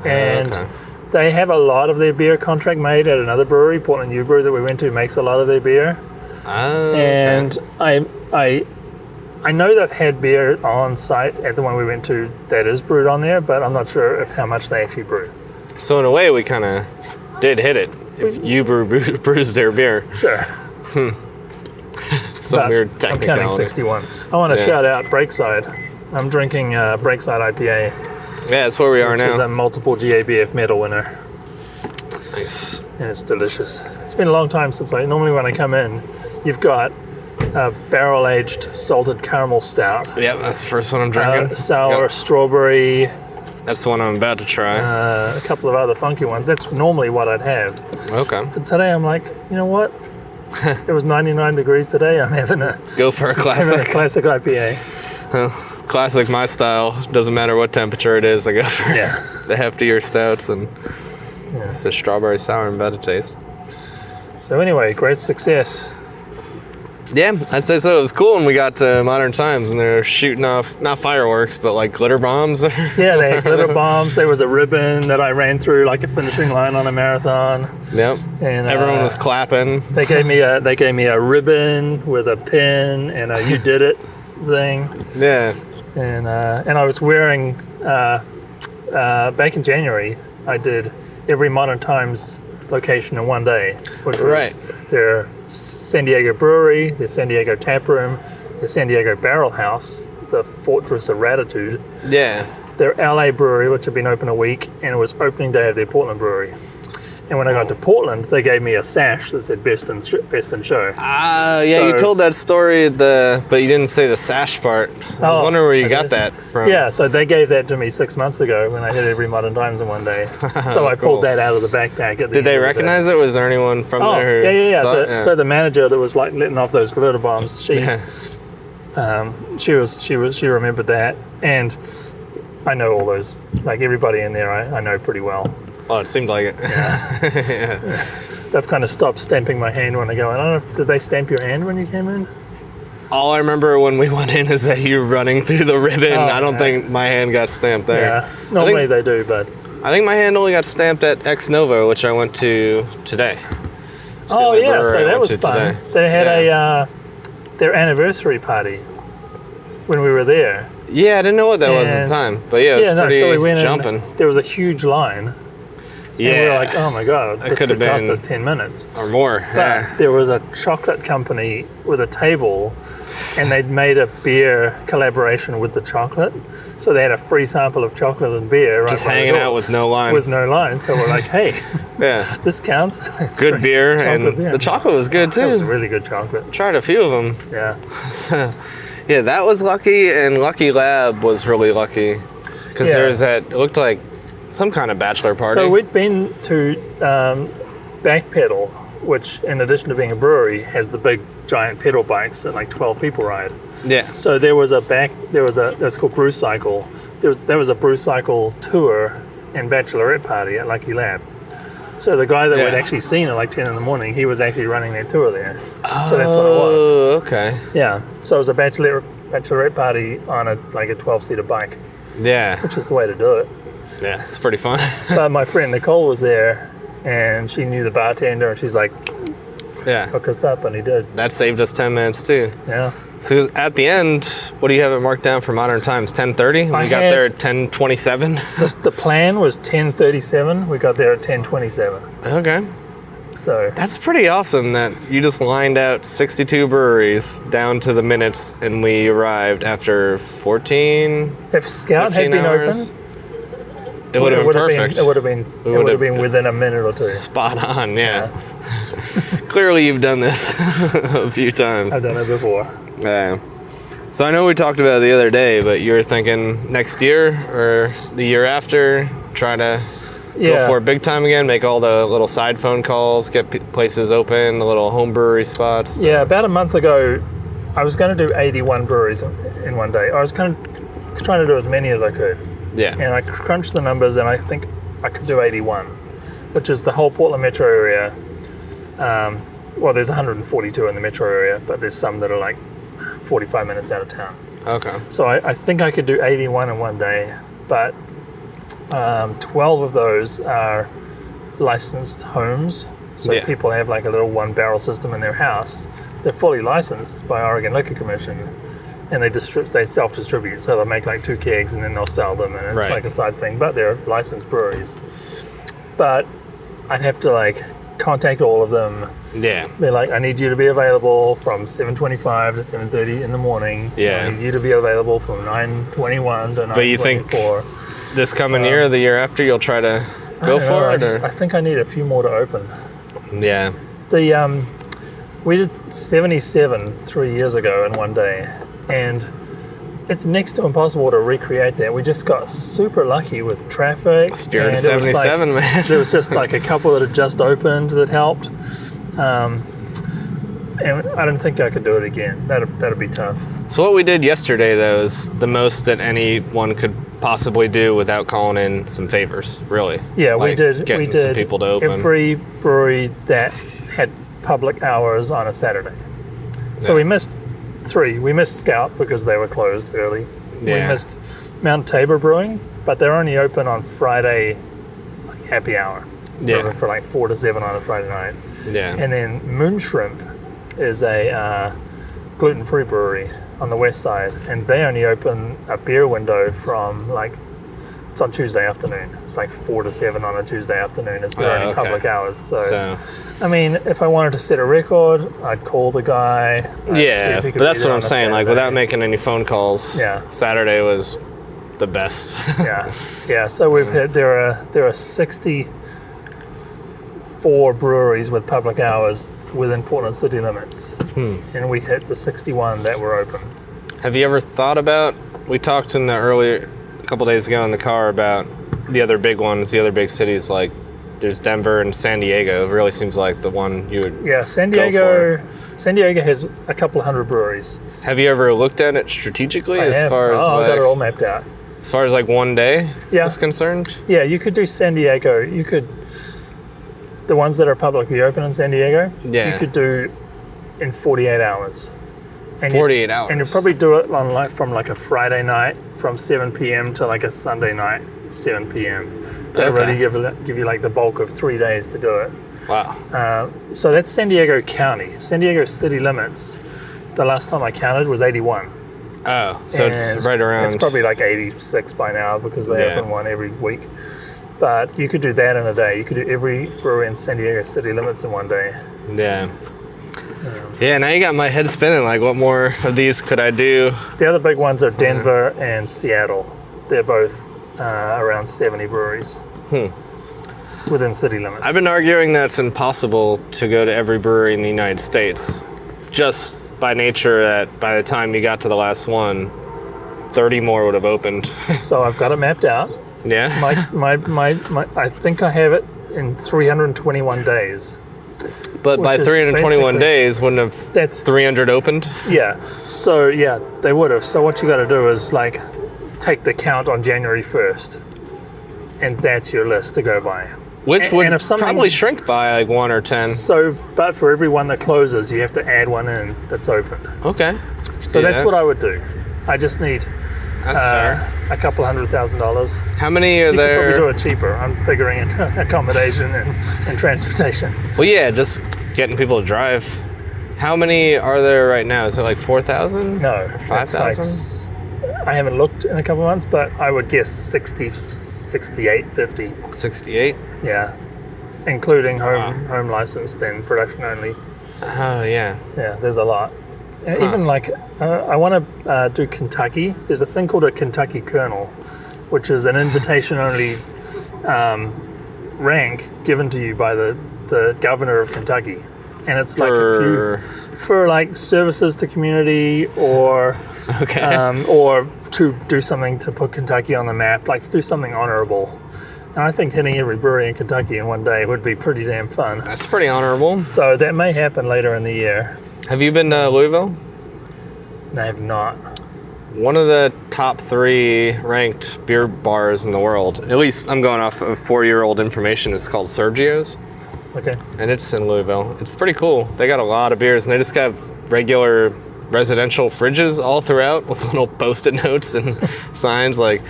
And okay. they have a lot of their beer contract made at another brewery, Portland New Brew that we went to makes a lot of their beer. Oh, And I know they've had beer on site at the one we went to that is brewed on there, but I'm not sure of how much they actually brew. So in a way, we kind of did hit it. If Ubrew brews their beer. Sure. Some But weird I'm technicality. counting 61. I want to Yeah. shout out Breakside. I'm drinking Breakside IPA, Yeah, that's where we are which is now. a multiple GABF medal winner. Nice. And it's delicious. It's been a long time since normally when I come in, you've got barrel-aged salted caramel stout. Yep, that's the first one I'm drinking. Sour Yep. strawberry, That's the one I'm about to try. a couple of other funky ones. That's normally what I'd have. Okay. But today I'm like, you know what? It was 99 degrees today. I'm having a Go for a having a classic. classic IPA. Classic, my style. Doesn't matter what temperature it is. I go for Yeah. the heftier stouts, and Yeah. it's a strawberry sour and better taste. So anyway, great success. Yeah, I'd say so. It was cool when we got to Modern Times and they're shooting off, not fireworks, but like glitter bombs. Yeah, they had glitter bombs. There was a ribbon that I ran through like a finishing line on a marathon. Yep. And Everyone was clapping. They gave me a ribbon with a pin and a "You did it" thing. Yeah. And I was wearing back in January. I did every Modern Times location in one day, which was Right. their San Diego brewery, their San Diego tap room, the San Diego barrel house, the Fortress of Ratitude, Yeah. their LA brewery, which had been open a week, and it was opening day of their Portland brewery. And when I got to Portland, they gave me a sash that said best in show. Ah, yeah, you So- told that story, but you didn't say the sash part. I was Oh, wondering where you I got did. that from. Yeah, so they gave that to me 6 months ago when I hit every Modern Times in one day. So I Cool. pulled that out of the backpack. Did they recognize it? Was there anyone from Oh, there who yeah. saw it? So the manager that was like letting off those glitter bombs, she remembered that, and I know all those, like everybody in there, I know pretty well. Oh, it seemed like it. Yeah. They've kind of stopped stamping my hand when I go in. I don't know if, did they stamp your hand when you came in? All I remember when we went in is that you running through the ribbon. Oh, I don't think my hand got stamped there. Yeah, normally they do, but I think my hand only got stamped at Ex Novo, which I went to today. oh Sydney yeah, Brewery I so that went was to fun. today. They had Yeah. their anniversary party when we were there. Yeah, I didn't know what that was at And- the time, but yeah, it was pretty so we went jumping. in. There was a huge line. Yeah, And we were like, oh my god, this could have could cost been- us 10 minutes. or more. But Yeah. there was a chocolate company with a table, and they'd made a beer collaboration with the chocolate. So they had a free sample of chocolate and beer. Just right by the hanging door out with no line. with no line. So we're like, hey, Yeah, this counts. It's good drink beer, chocolate and beer. the chocolate was good That was too. really good chocolate. Tried a few of them. Yeah. Yeah, that was lucky, and Lucky Lab was really lucky because Yeah. there was that. It looked like some kind of bachelor party. So we'd been to Backpedal, which, in addition to being a brewery, has the big giant pedal bikes that like 12 people ride. Yeah. So there was that's called Brew Cycle. There was a Brew Cycle tour and bachelorette party at Lucky Lab. So the guy that we'd Yeah. actually seen at like 10 in the morning, he was actually running that tour there. So that's what it was. Oh, okay. Yeah. So it was a bachelorette party on a 12-seater bike, Yeah. which is the way to do it. Yeah, it's pretty fun. But my friend Nicole was there, and she knew the bartender, and she's like, Yeah. hook us up, and he did. That saved us 10 minutes too. Yeah. So at the end, what do you have it marked down for Modern Times? 10:30? We I got had- there at 10:27. The plan was 10:37. We got there at 10:27. Okay. So That's pretty awesome that you just lined out 62 breweries down to the minutes and we arrived after 14, if Scout had 15 been hours. open, It would have been perfect. It would have been within a minute or two. Spot on, yeah. Clearly you've done this a few times. I've done it before. Yeah. So I know we talked about it the other day, but you were thinking next year or the year after, try to go for it big time again, make all the little side phone calls, get places open, the little home brewery spots. Yeah, about a month ago, I was going to do 81 breweries in one day. I was kind of trying to do as many as I could. Yeah. And I crunched the numbers, and I think I could do 81, which is the whole Portland metro area. Well, there's 142 in the metro area, but there's some that are like 45 minutes out of town. Okay. So I think I could do 81 in one day, but 12 of those are licensed homes. So Yeah. people have like a little one barrel system in their house. They're fully licensed by Oregon Liquor Commission, and they self-distribute. So they'll make like 2 kegs and then they'll sell them, and it's Right. like a side thing. But they're licensed breweries. But I'd have to like contact all of them. Yeah. Be like, I need you to be available from 7:25 to 7:30 in the morning. Yeah. I need you to be available from 9:21 to 9:24. But you think this coming year, the year after, you'll try to go for it? I think I need a few more to open. Yeah. The We did 77 3 years ago in one day, and it's next to impossible to recreate that. We just got super lucky with traffic. Spirit of and it was 77, man. There was just like a couple that had just opened that helped. And I don't think I could do it again. That'd be tough. So what we did yesterday, though, is the most that anyone could possibly do without calling in some favors, really. Yeah, Like we did. getting We did some people to open. every brewery that had public hours on a Saturday. So Yeah. we missed 3. We missed Scout because they were closed early. We Yeah. missed Mount Tabor Brewing, but they're only open on Friday, like happy hour. They're Yeah. open for like 4 to 7 on a Friday night. Yeah. And then Moon Shrimp is a gluten-free brewery on the west side, and they only open a beer window from like, it's on Tuesday afternoon. It's like 4 to 7 on a Tuesday afternoon is their Oh, only okay. public hours. So, I mean, if I wanted to set a record, I'd call the guy. I'd see yeah, if he but could that's be there what I'm on a saying. Like, Saturday. without making any phone calls, Yeah. Saturday was the best. Yeah. So we've had there are 64 breweries with public hours within Portland city limits, and we hit the 61 that were open. Have you ever thought about, we talked in the earlier, a couple days ago in the car about the other big ones, the other big cities, like there's Denver and San Diego. It really seems like the one you would Yeah, San go Diego. for. San Diego has a couple hundred breweries. Have you ever looked at it strategically I as have. far as I've got it all like, mapped out. as far as like one day Yeah. is concerned? Yeah, you could do San Diego. You could, the ones that are publicly open in San Diego, Yeah. you could do in 48 hours. And 48 hours. And you'd probably do it on like from like a Friday night from 7 p.m. to like a Sunday night 7 p.m. That Okay. really give you like the bulk of 3 days to do it. Wow. So that's San Diego County. San Diego city limits, the last time I counted was 81. Oh, so And it's right around. It's probably like 86 by now because they Yeah. open one every week. But you could do that in a day. You could do every brewery in San Diego city limits in one day. Yeah. Yeah, now you got my head spinning. Like, what more of these could I do? The other big ones are Denver and Seattle. They're both around 70 breweries within city limits. I've been arguing that it's impossible to go to every brewery in the United States, just by nature that by the time you got to the last one, 30 more would have opened. So I've got it mapped out. Yeah. My I think I have it in 321 days. But by which is 321 basically- days, wouldn't have That's 300 opened? Yeah. So yeah, they would have. So what you got to do is like take the count on January 1st, and that's your list to go by. Which And- would and if something- probably shrink by like 1 or 10. So, but for every one that closes, you have to add one in that's opened. Okay. So that's what I would do. I just need That's fair. a couple $100,000. How many are You could probably there? do it cheaper. I'm figuring into accommodation and transportation. Well, yeah, just getting people to drive. How many are there right now? Is it like 4,000? No, it's like 5,000? I haven't looked in a couple of months, but I would guess 60, 68, 50. 68? Yeah, including home licensed and production only. Oh, yeah. Yeah, there's a lot. And even like, I want to do Kentucky. There's a thing called a Kentucky Colonel, which is an invitation-only rank given to you by the governor of Kentucky. And it's like for like services to community or Okay. or to do something to put Kentucky on the map, like to do something honorable. And I think hitting every brewery in Kentucky in one day would be pretty damn fun. That's pretty honorable. So that may happen later in the year. Have you been to Louisville? I have not. One of the top 3 ranked beer bars in the world, at least I'm going off of 4-year-old information, is called Sergio's. Okay. And it's in Louisville. It's pretty cool. They got a lot of beers, and they just have regular residential fridges all throughout with little post-it notes and signs like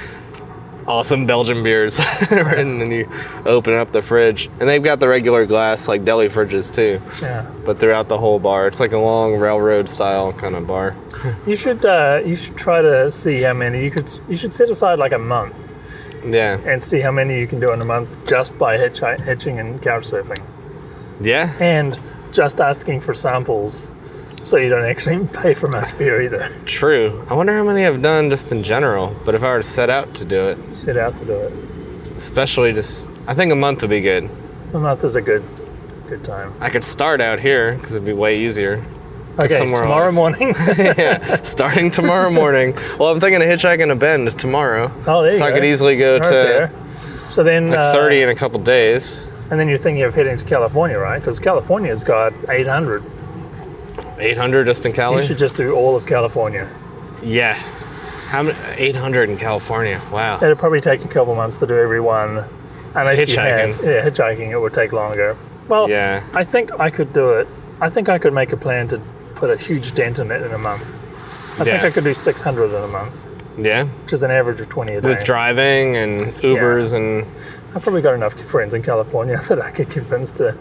awesome Belgian beers. And then you open up the fridge. And they've got the regular glass, like deli fridges too. Yeah. But throughout the whole bar. It's like a long railroad style kind of bar. You should try to see how many you should set aside like a month Yeah. and see how many you can do in a month just by hitching and couch surfing Yeah? and just asking for samples, so you don't actually pay for much beer either. True. I wonder how many I've done just in general. But if I were to set out to do it, Set out to do it. especially just, I think a month would be good. A month is a good Good time. I could start out here because it'd be way easier. Okay, somewhere tomorrow morning. Yeah, starting tomorrow morning. Well, I'm thinking of hitchhiking a Bend tomorrow. Oh, there you so go. I could easily go Right to there. So then, 30 in a couple days. and then you're thinking of heading to California, right? Because California's got 800. 800 just in Cali? You should just do all of California. Yeah. How many? 800 in California. Wow. It'll probably take a couple months to do every one. Unless you had, hitchhiking, it would take longer. Well, Yeah. I think I could do it. I think I could make a plan to put a huge dent in it in a month. I think Yeah. I could do 600 in a month, Yeah. which is an average of 20 a day. With driving and Ubers and I've probably got enough friends in California that I could convince to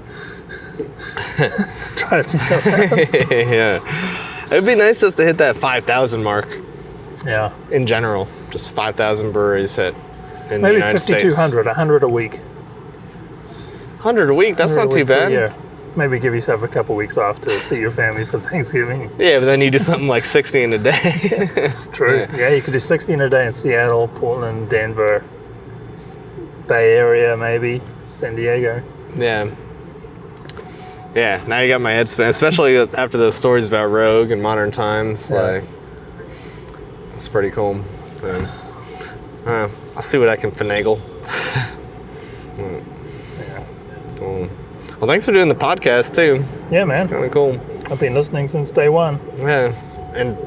try to figure out. yeah. It'd be nice just to hit that 5,000 mark Yeah. in general. Just 5,000 breweries hit in Maybe the United States. 5,200, 100 a week. 100 a week? That's 100 not a too week for a bad. year. Maybe give yourself a couple weeks off to see your family for Thanksgiving. Yeah, but then you do something like 60 in a day. True. Yeah, you could do 60 in a day in Seattle, Portland, Denver, Bay Area, maybe San Diego. Yeah. Yeah, now you got my head spinning, especially after the stories about Rogue and Modern Times. Yeah. Like, that's pretty cool. I'll see what I can finagle. Cool. Well, thanks for doing the podcast too. Yeah, man. It's kind of cool. I've been listening since day one. Yeah, and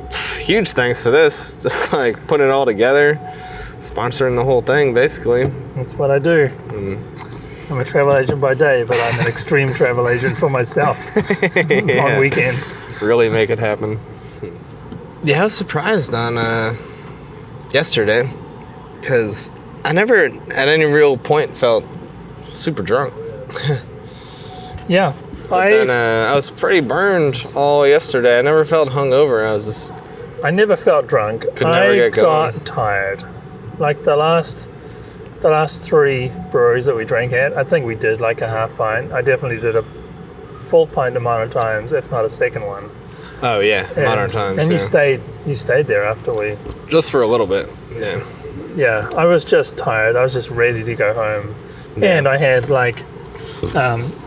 huge thanks for this. Just like putting it all together, sponsoring the whole thing, basically. That's what I do. I'm a travel agent by day, but I'm an extreme travel agent for myself on weekends. Really make it happen. Yeah, I was surprised on yesterday because I never at any real point felt super drunk. Yeah. And I was pretty burned all yesterday. I never felt hungover. I was just I never felt drunk. Could never get going. got tired. Like the last 3 breweries that we drank at, I think we did like a half pint. I definitely did a full pint amount of times, if not a second one. oh yeah, Modern Times. And yeah. you stayed there after we. Just for a little bit. Yeah. Yeah, I was just tired. I was just ready to go home. Yeah. And I had like,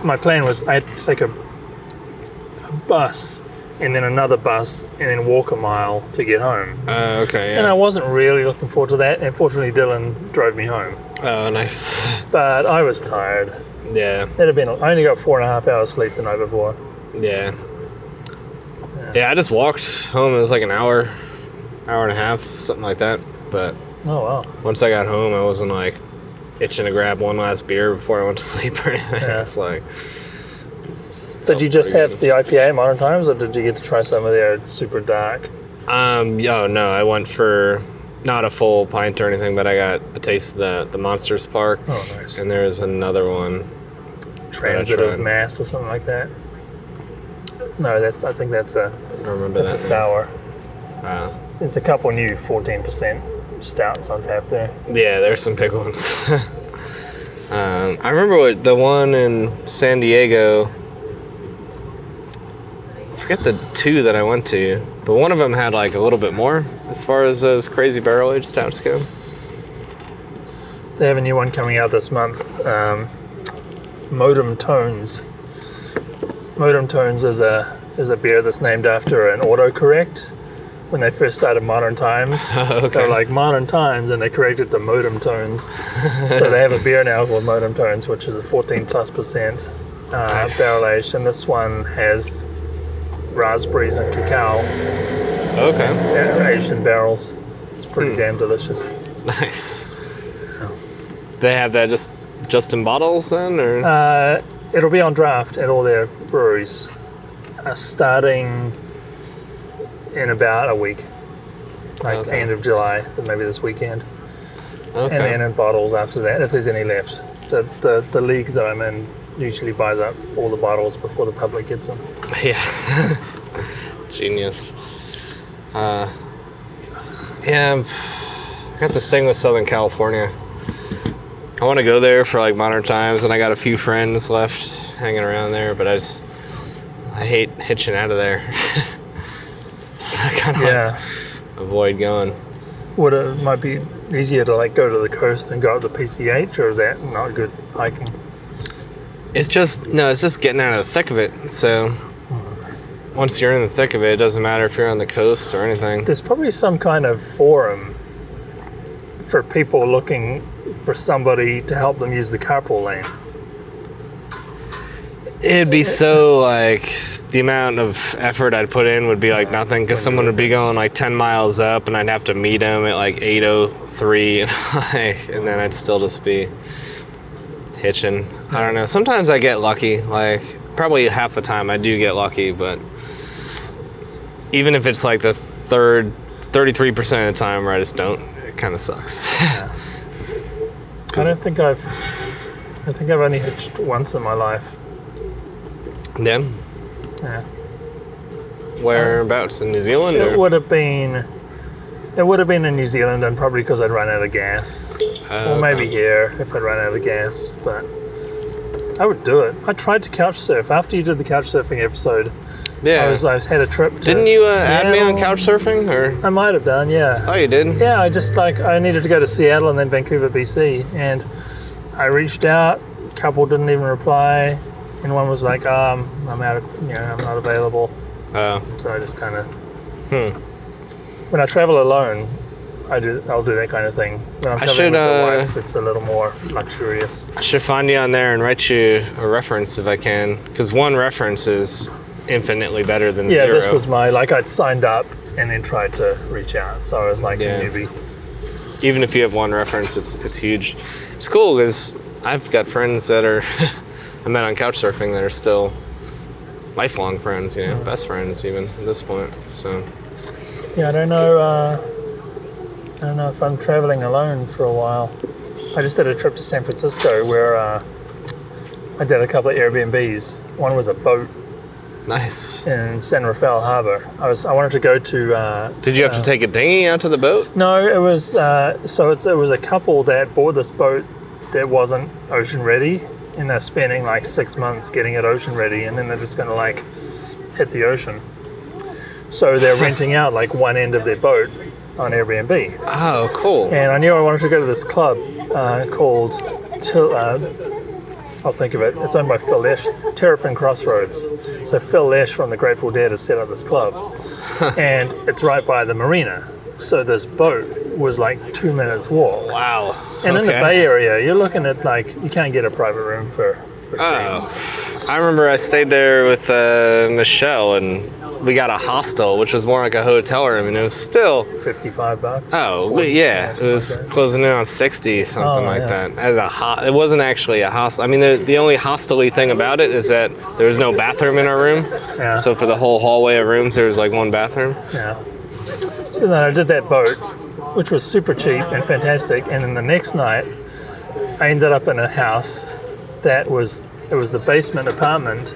my plan was I had to take a bus and then another bus and then walk a mile to get home. Okay. Yeah. And I wasn't really looking forward to that. And fortunately, Dylan drove me home. Oh, nice. But I was tired. Yeah. I only got 4.5 hours sleep the night before. Yeah. Yeah, I just walked home. It was like an hour and a half, something like that. But Oh, wow. once I got home, I wasn't like itching to grab one last beer before I went to sleep or anything. Yeah. It's like. Did you just pretty have good. the IPA Modern Times, or did you get to try some of their super dark? Oh no, I went for not a full pint or anything, but I got a taste of the Monsters Park. Oh, nice. And there's another one. Transitive tried. Mass or something like that? No, I think that's a I don't remember that's that. a sour. Wow. There's a couple new 14% stouts on tap there. Yeah, there's some big ones. I remember the one in San Diego. I forget the 2 that I went to, but one of them had like a little bit more as far as those crazy barrel aged stouts go. They have a new one coming out this month. Modem Tones. Modem Tones is a beer that's named after an autocorrect. When they first started Modern Times, Okay. they were like Modern Times, and they corrected to Modem Tones. So they have a beer now called Modem Tones, which is a 14+% Nice. barrel aged, and this one has raspberries and cacao aged in barrels. It's pretty damn delicious. Nice. They have that just in bottles then, or? It'll be on draft at all their breweries, starting in about a week, like Okay. end of July, maybe this weekend, Okay. and then in bottles after that, if there's any left. The league that I'm in usually buys up all the bottles before the public gets them. Yeah. Genius. Yeah, I got this thing with Southern California. I want to go there for like Modern Times, and I got a few friends left hanging around there, but I hate hitching out of there. So I kind of avoid going. It might be easier to like go to the coast and go up to PCH, or is that not good hiking? It's just getting out of the thick of it. So once you're in the thick of it, it doesn't matter if you're on the coast or anything. There's probably some kind of forum for people looking for somebody to help them use the carpool lane. It'd be so like the amount of effort I'd put in would be like nothing, because someone would be going like 10 miles up and I'd have to meet them at like 8:03 and then I'd still just be hitching. I don't know. Sometimes I get lucky. Like probably half the time I do get lucky, but even if it's like the 33% of the time where I just don't, it kind of sucks. Yeah. I think I've only hitched once in my life. Yeah. Yeah. Whereabouts in New Zealand? It Or? would have been in New Zealand, and probably because I'd run out of gas, or maybe here if I'd run out of gas. But I would do it. I tried to couch surf after you did the couch surfing episode. Yeah. I had a trip to. Didn't you add me on Seattle. couch surfing? Or I might have done, yeah. oh, you did? Yeah, I needed to go to Seattle and then Vancouver, BC, and I reached out. A couple didn't even reply, and one was like, I'm out of, I'm not available. Oh. So I just kind of. When I travel alone, I'll do that kind of thing. When I'm traveling with the wife, it's a little more luxurious. I should find you on there and write you a reference if I can, because one reference is infinitely better than Yeah, zero. this was I'd signed up and then tried to reach out. So I was like Yeah. a newbie. Even if you have one reference, it's huge. It's cool because I've got friends that are I met on couch surfing that are still lifelong friends, best friends even at this point. So Yeah, I don't know if I'm traveling alone for a while. I just did a trip to San Francisco where I did a couple of Airbnbs. One was a boat nice. in San Rafael Harbor. I wanted to go to. Did you have to take a dinghy out to the boat? No, it was it was a couple that bought this boat that wasn't ocean ready, and they're spending like 6 months getting it ocean ready, and then they're just going to like hit the ocean. So they're renting out like one end of their boat on Airbnb. Oh, cool. And I knew I wanted to go to this club called, I'll think of it, it's owned by Phil Lesh, Terrapin Crossroads. So Phil Lesh from the Grateful Dead has set up this club. And it's right by the marina. So this boat was like 2 minutes walk. Wow. And in the Bay Area, you're looking at like, you can't get a private room for cheap. Oh. I remember I stayed there with Michelle, and we got a hostel, which was more like a hotel room, and it was still $55. Oh, 40, yeah, it was something like that. closing in on 60, something Oh, like yeah. that. It wasn't actually a hostel. I mean, the only hostel-y thing about it is that there was no bathroom in our room. Yeah. So for the whole hallway of rooms, there was like one bathroom. Yeah. So then I did that boat, which was super cheap and fantastic. And then the next night, I ended up in a house it was the basement apartment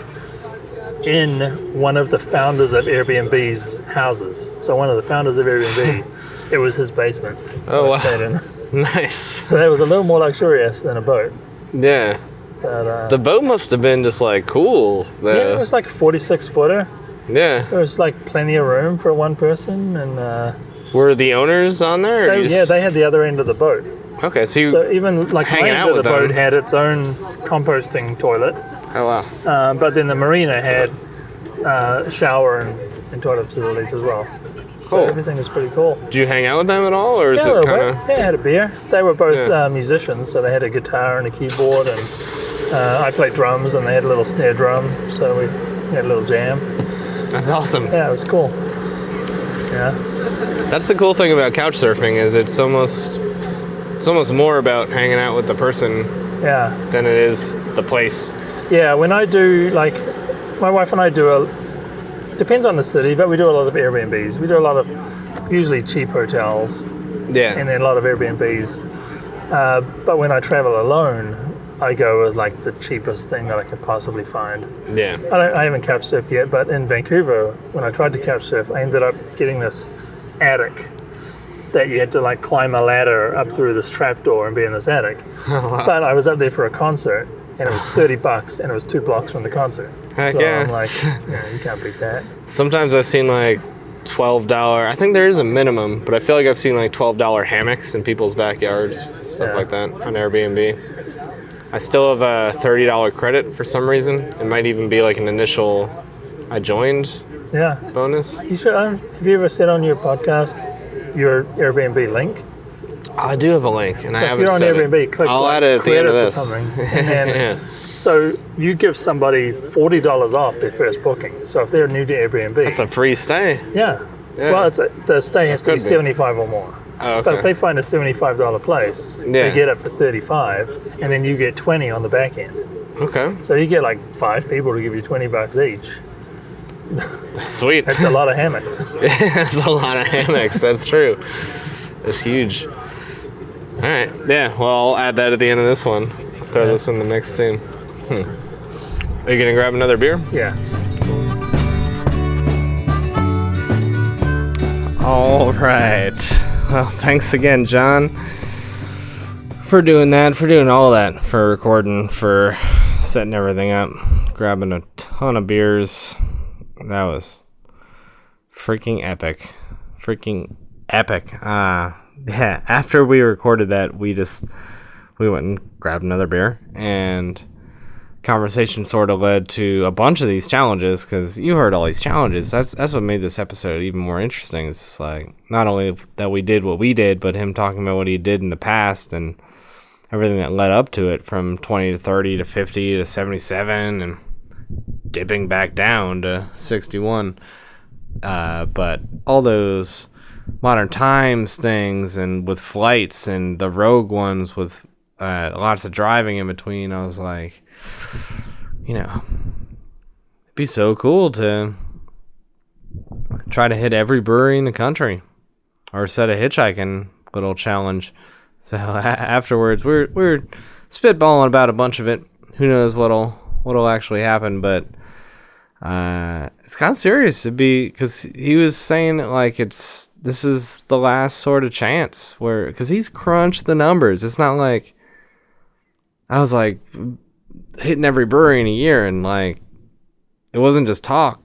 in one of the founders of Airbnb's houses. So one of the founders of Airbnb, it was his basement. Oh, I wow. stayed in. Nice. So that was a little more luxurious than a boat. Yeah. But, The boat must have been just like cool, though. yeah, it was like a 46-footer. Yeah. There was like plenty of room for one person, and Were the owners on there? Or you just- they had the other end of the boat. Okay, so you. So even like my Hanging end out of the with them. boat had its own composting toilet, Oh, wow. but then the marina had shower and toilet facilities as well. So Cool. everything was pretty cool. Did you hang out with them at all, or is Yeah, it kind of? I had a beer. They were both Yeah. musicians, so they had a guitar and a keyboard, and I played drums, and they had a little snare drum, so we had a little jam. That's awesome. Yeah, it was cool. Yeah. That's the cool thing about couch surfing is it's almost more about hanging out with the person Yeah. than it is the place. Yeah, when I do, like, my wife and I depends on the city, but we do a lot of Airbnbs. We do a lot of usually cheap hotels Yeah. and then a lot of Airbnbs. But when I travel alone, I go as like the cheapest thing that I could possibly find. Yeah. I haven't couch surfed yet, but in Vancouver, when I tried to couch surf, I ended up getting this attic that you had to like climb a ladder up through this trapdoor and be in this attic. But I was up there for a concert, and it was $30, and it was 2 blocks from the concert. Heck so yeah. I'm like, you can't beat that. Sometimes I've seen like $12. I think there is a minimum, but I feel like I've seen like $12 hammocks in people's backyards, stuff Yeah. like that on Airbnb. I still have a $30 credit for some reason. It might even be like an initial I joined Yeah. bonus. You should, have you ever said on your podcast your Airbnb link? I do have a link, and So I if haven't you're on said Airbnb, it. click I'll like add it at the end of credits this. or something. And then, Yeah. so you give somebody $40 off their first booking. So if they're new to Airbnb, That's a free stay. yeah. Yeah. Well, the stay has to be could be. 75 or more. Oh, okay. But if they find a $75 place, Yeah. they get it for 35, and then you get 20 on the back end. Okay. So you get like 5 people to give you $20 each. Sweet. That's a lot of hammocks. That's a lot of hammocks. That's true. It's huge. All right. Yeah. Well, I'll add that at the end of this one. Throw this in the mix too. Are you gonna grab another beer? Yeah. All right. Well, thanks again, John, for doing that, for doing all that, for recording, for setting everything up, grabbing a ton of beers. That was freaking epic. Freaking epic. Yeah, after we recorded that, we went and grabbed another beer, and conversation sort of led to a bunch of these challenges, because you heard all these challenges. That's what made this episode even more interesting. It's just like, not only that we did what we did, but him talking about what he did in the past and everything that led up to it, from 20 to 30 to 50 to 77 and dipping back down to 61. But all those modern times things, and with flights and the rogue ones with lots of driving in between, I was like, it'd be so cool to try to hit every brewery in the country, or set a hitchhiking little challenge. So afterwards, we're spitballing about a bunch of it. Who knows what'll actually happen, but it's kind of serious to be, because he was saying like this is the last sort of chance, where, because he's crunched the numbers. It's not like I was like hitting every brewery in a year, and like it wasn't just talk.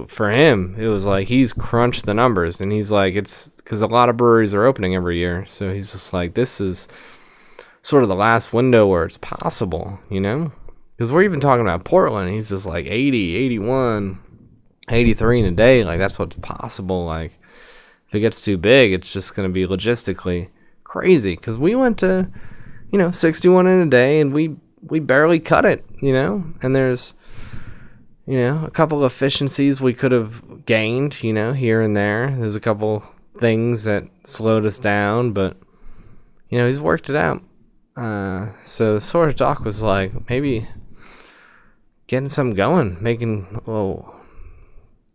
For him, it was like he's crunched the numbers, and he's like, it's because a lot of breweries are opening every year, so he's just like, this is sort of the last window where it's possible, because we're even talking about Portland. He's just like 80, 81, 83 in a day. Like, that's what's possible. Like, if it gets too big, it's just going to be logistically crazy, because we went to 61 in a day, and we barely cut it, and there's a couple of efficiencies we could have gained, here and there. There's a couple things that slowed us down, but he's worked it out. So the sort of talk was like, maybe getting something going, making a little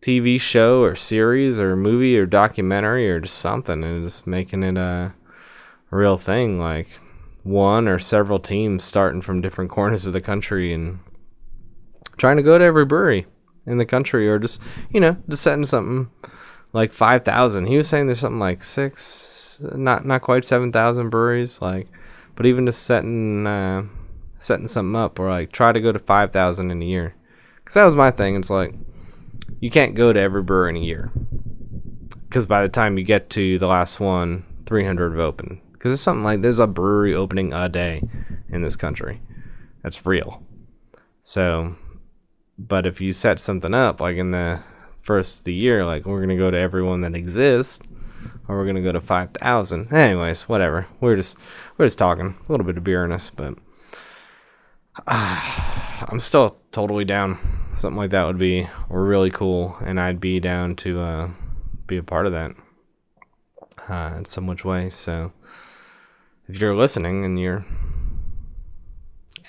TV show or series or movie or documentary or just something, and just making it a real thing, like one or several teams starting from different corners of the country and trying to go to every brewery in the country, or just just setting something like 5,000. He was saying there's something like not quite 7,000 breweries, like, but even just setting something up, or like try to go to 5,000 in a year, because that was my thing. It's like, you can't go to every brewery in a year, because by the time you get to the last one, 300 have opened, because it's something like, there's a brewery opening a day in this country. That's real. So, but if you set something up like in the first of the year, like, we're gonna go to everyone that exists, or we're gonna go to 5,000. Anyways, whatever. We're just talking a little bit of beer in us, but I'm still totally down. Something like that would be really cool, and I'd be down to be a part of that in some which way. So if you're listening and you're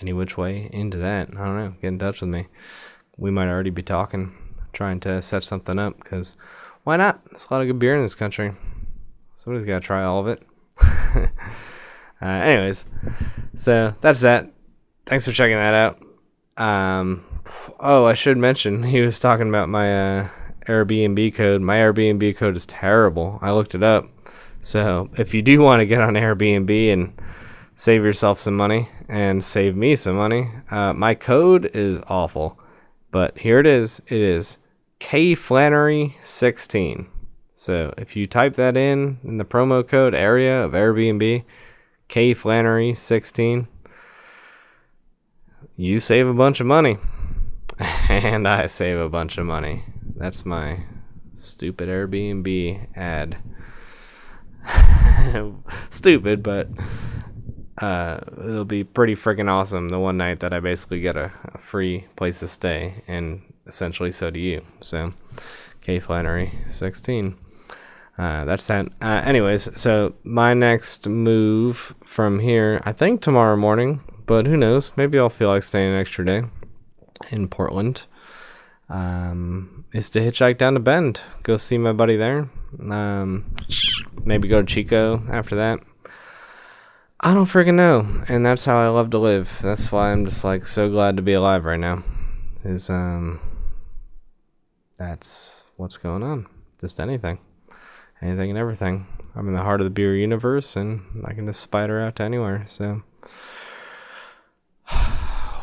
any which way into that, I don't know, get in touch with me. We might already be talking, trying to set something up, because why not? There's a lot of good beer in this country. Somebody's got to try all of it. Anyways, so that's that. Thanks for checking that out. I should mention, he was talking about my Airbnb code. My Airbnb code is terrible. I looked it up. So if you do want to get on Airbnb and save yourself some money and save me some money, my code is awful. But here it is. It is KFlannery16. So if you type that in the promo code area of Airbnb, KFlannery16, you save a bunch of money. And I save a bunch of money. That's my stupid Airbnb ad. Stupid, but it'll be pretty freaking awesome the one night that I basically get a free place to stay, and essentially so do you. So, K Flannery 16. That's that. Anyways, so my next move from here, I think tomorrow morning, but who knows? Maybe I'll feel like staying an extra day in Portland. Is to hitchhike down to Bend, go see my buddy there. Maybe go to Chico after that. I don't freaking know, and that's how I love to live. That's why I'm just like so glad to be alive right now. That's what's going on. Just anything and everything. I'm in the heart of the beer universe, and I can just spider out to anywhere. So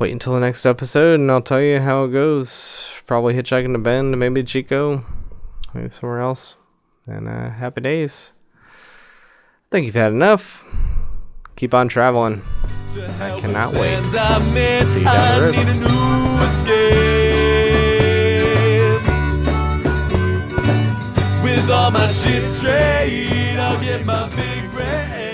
wait until the next episode, and I'll tell you how it goes. Probably hitchhiking to Bend, maybe Chico, maybe somewhere else. And happy days. I think you've had enough. Keep on traveling. I cannot wait. See you down the road. With all my shit straight, I'll get my big break.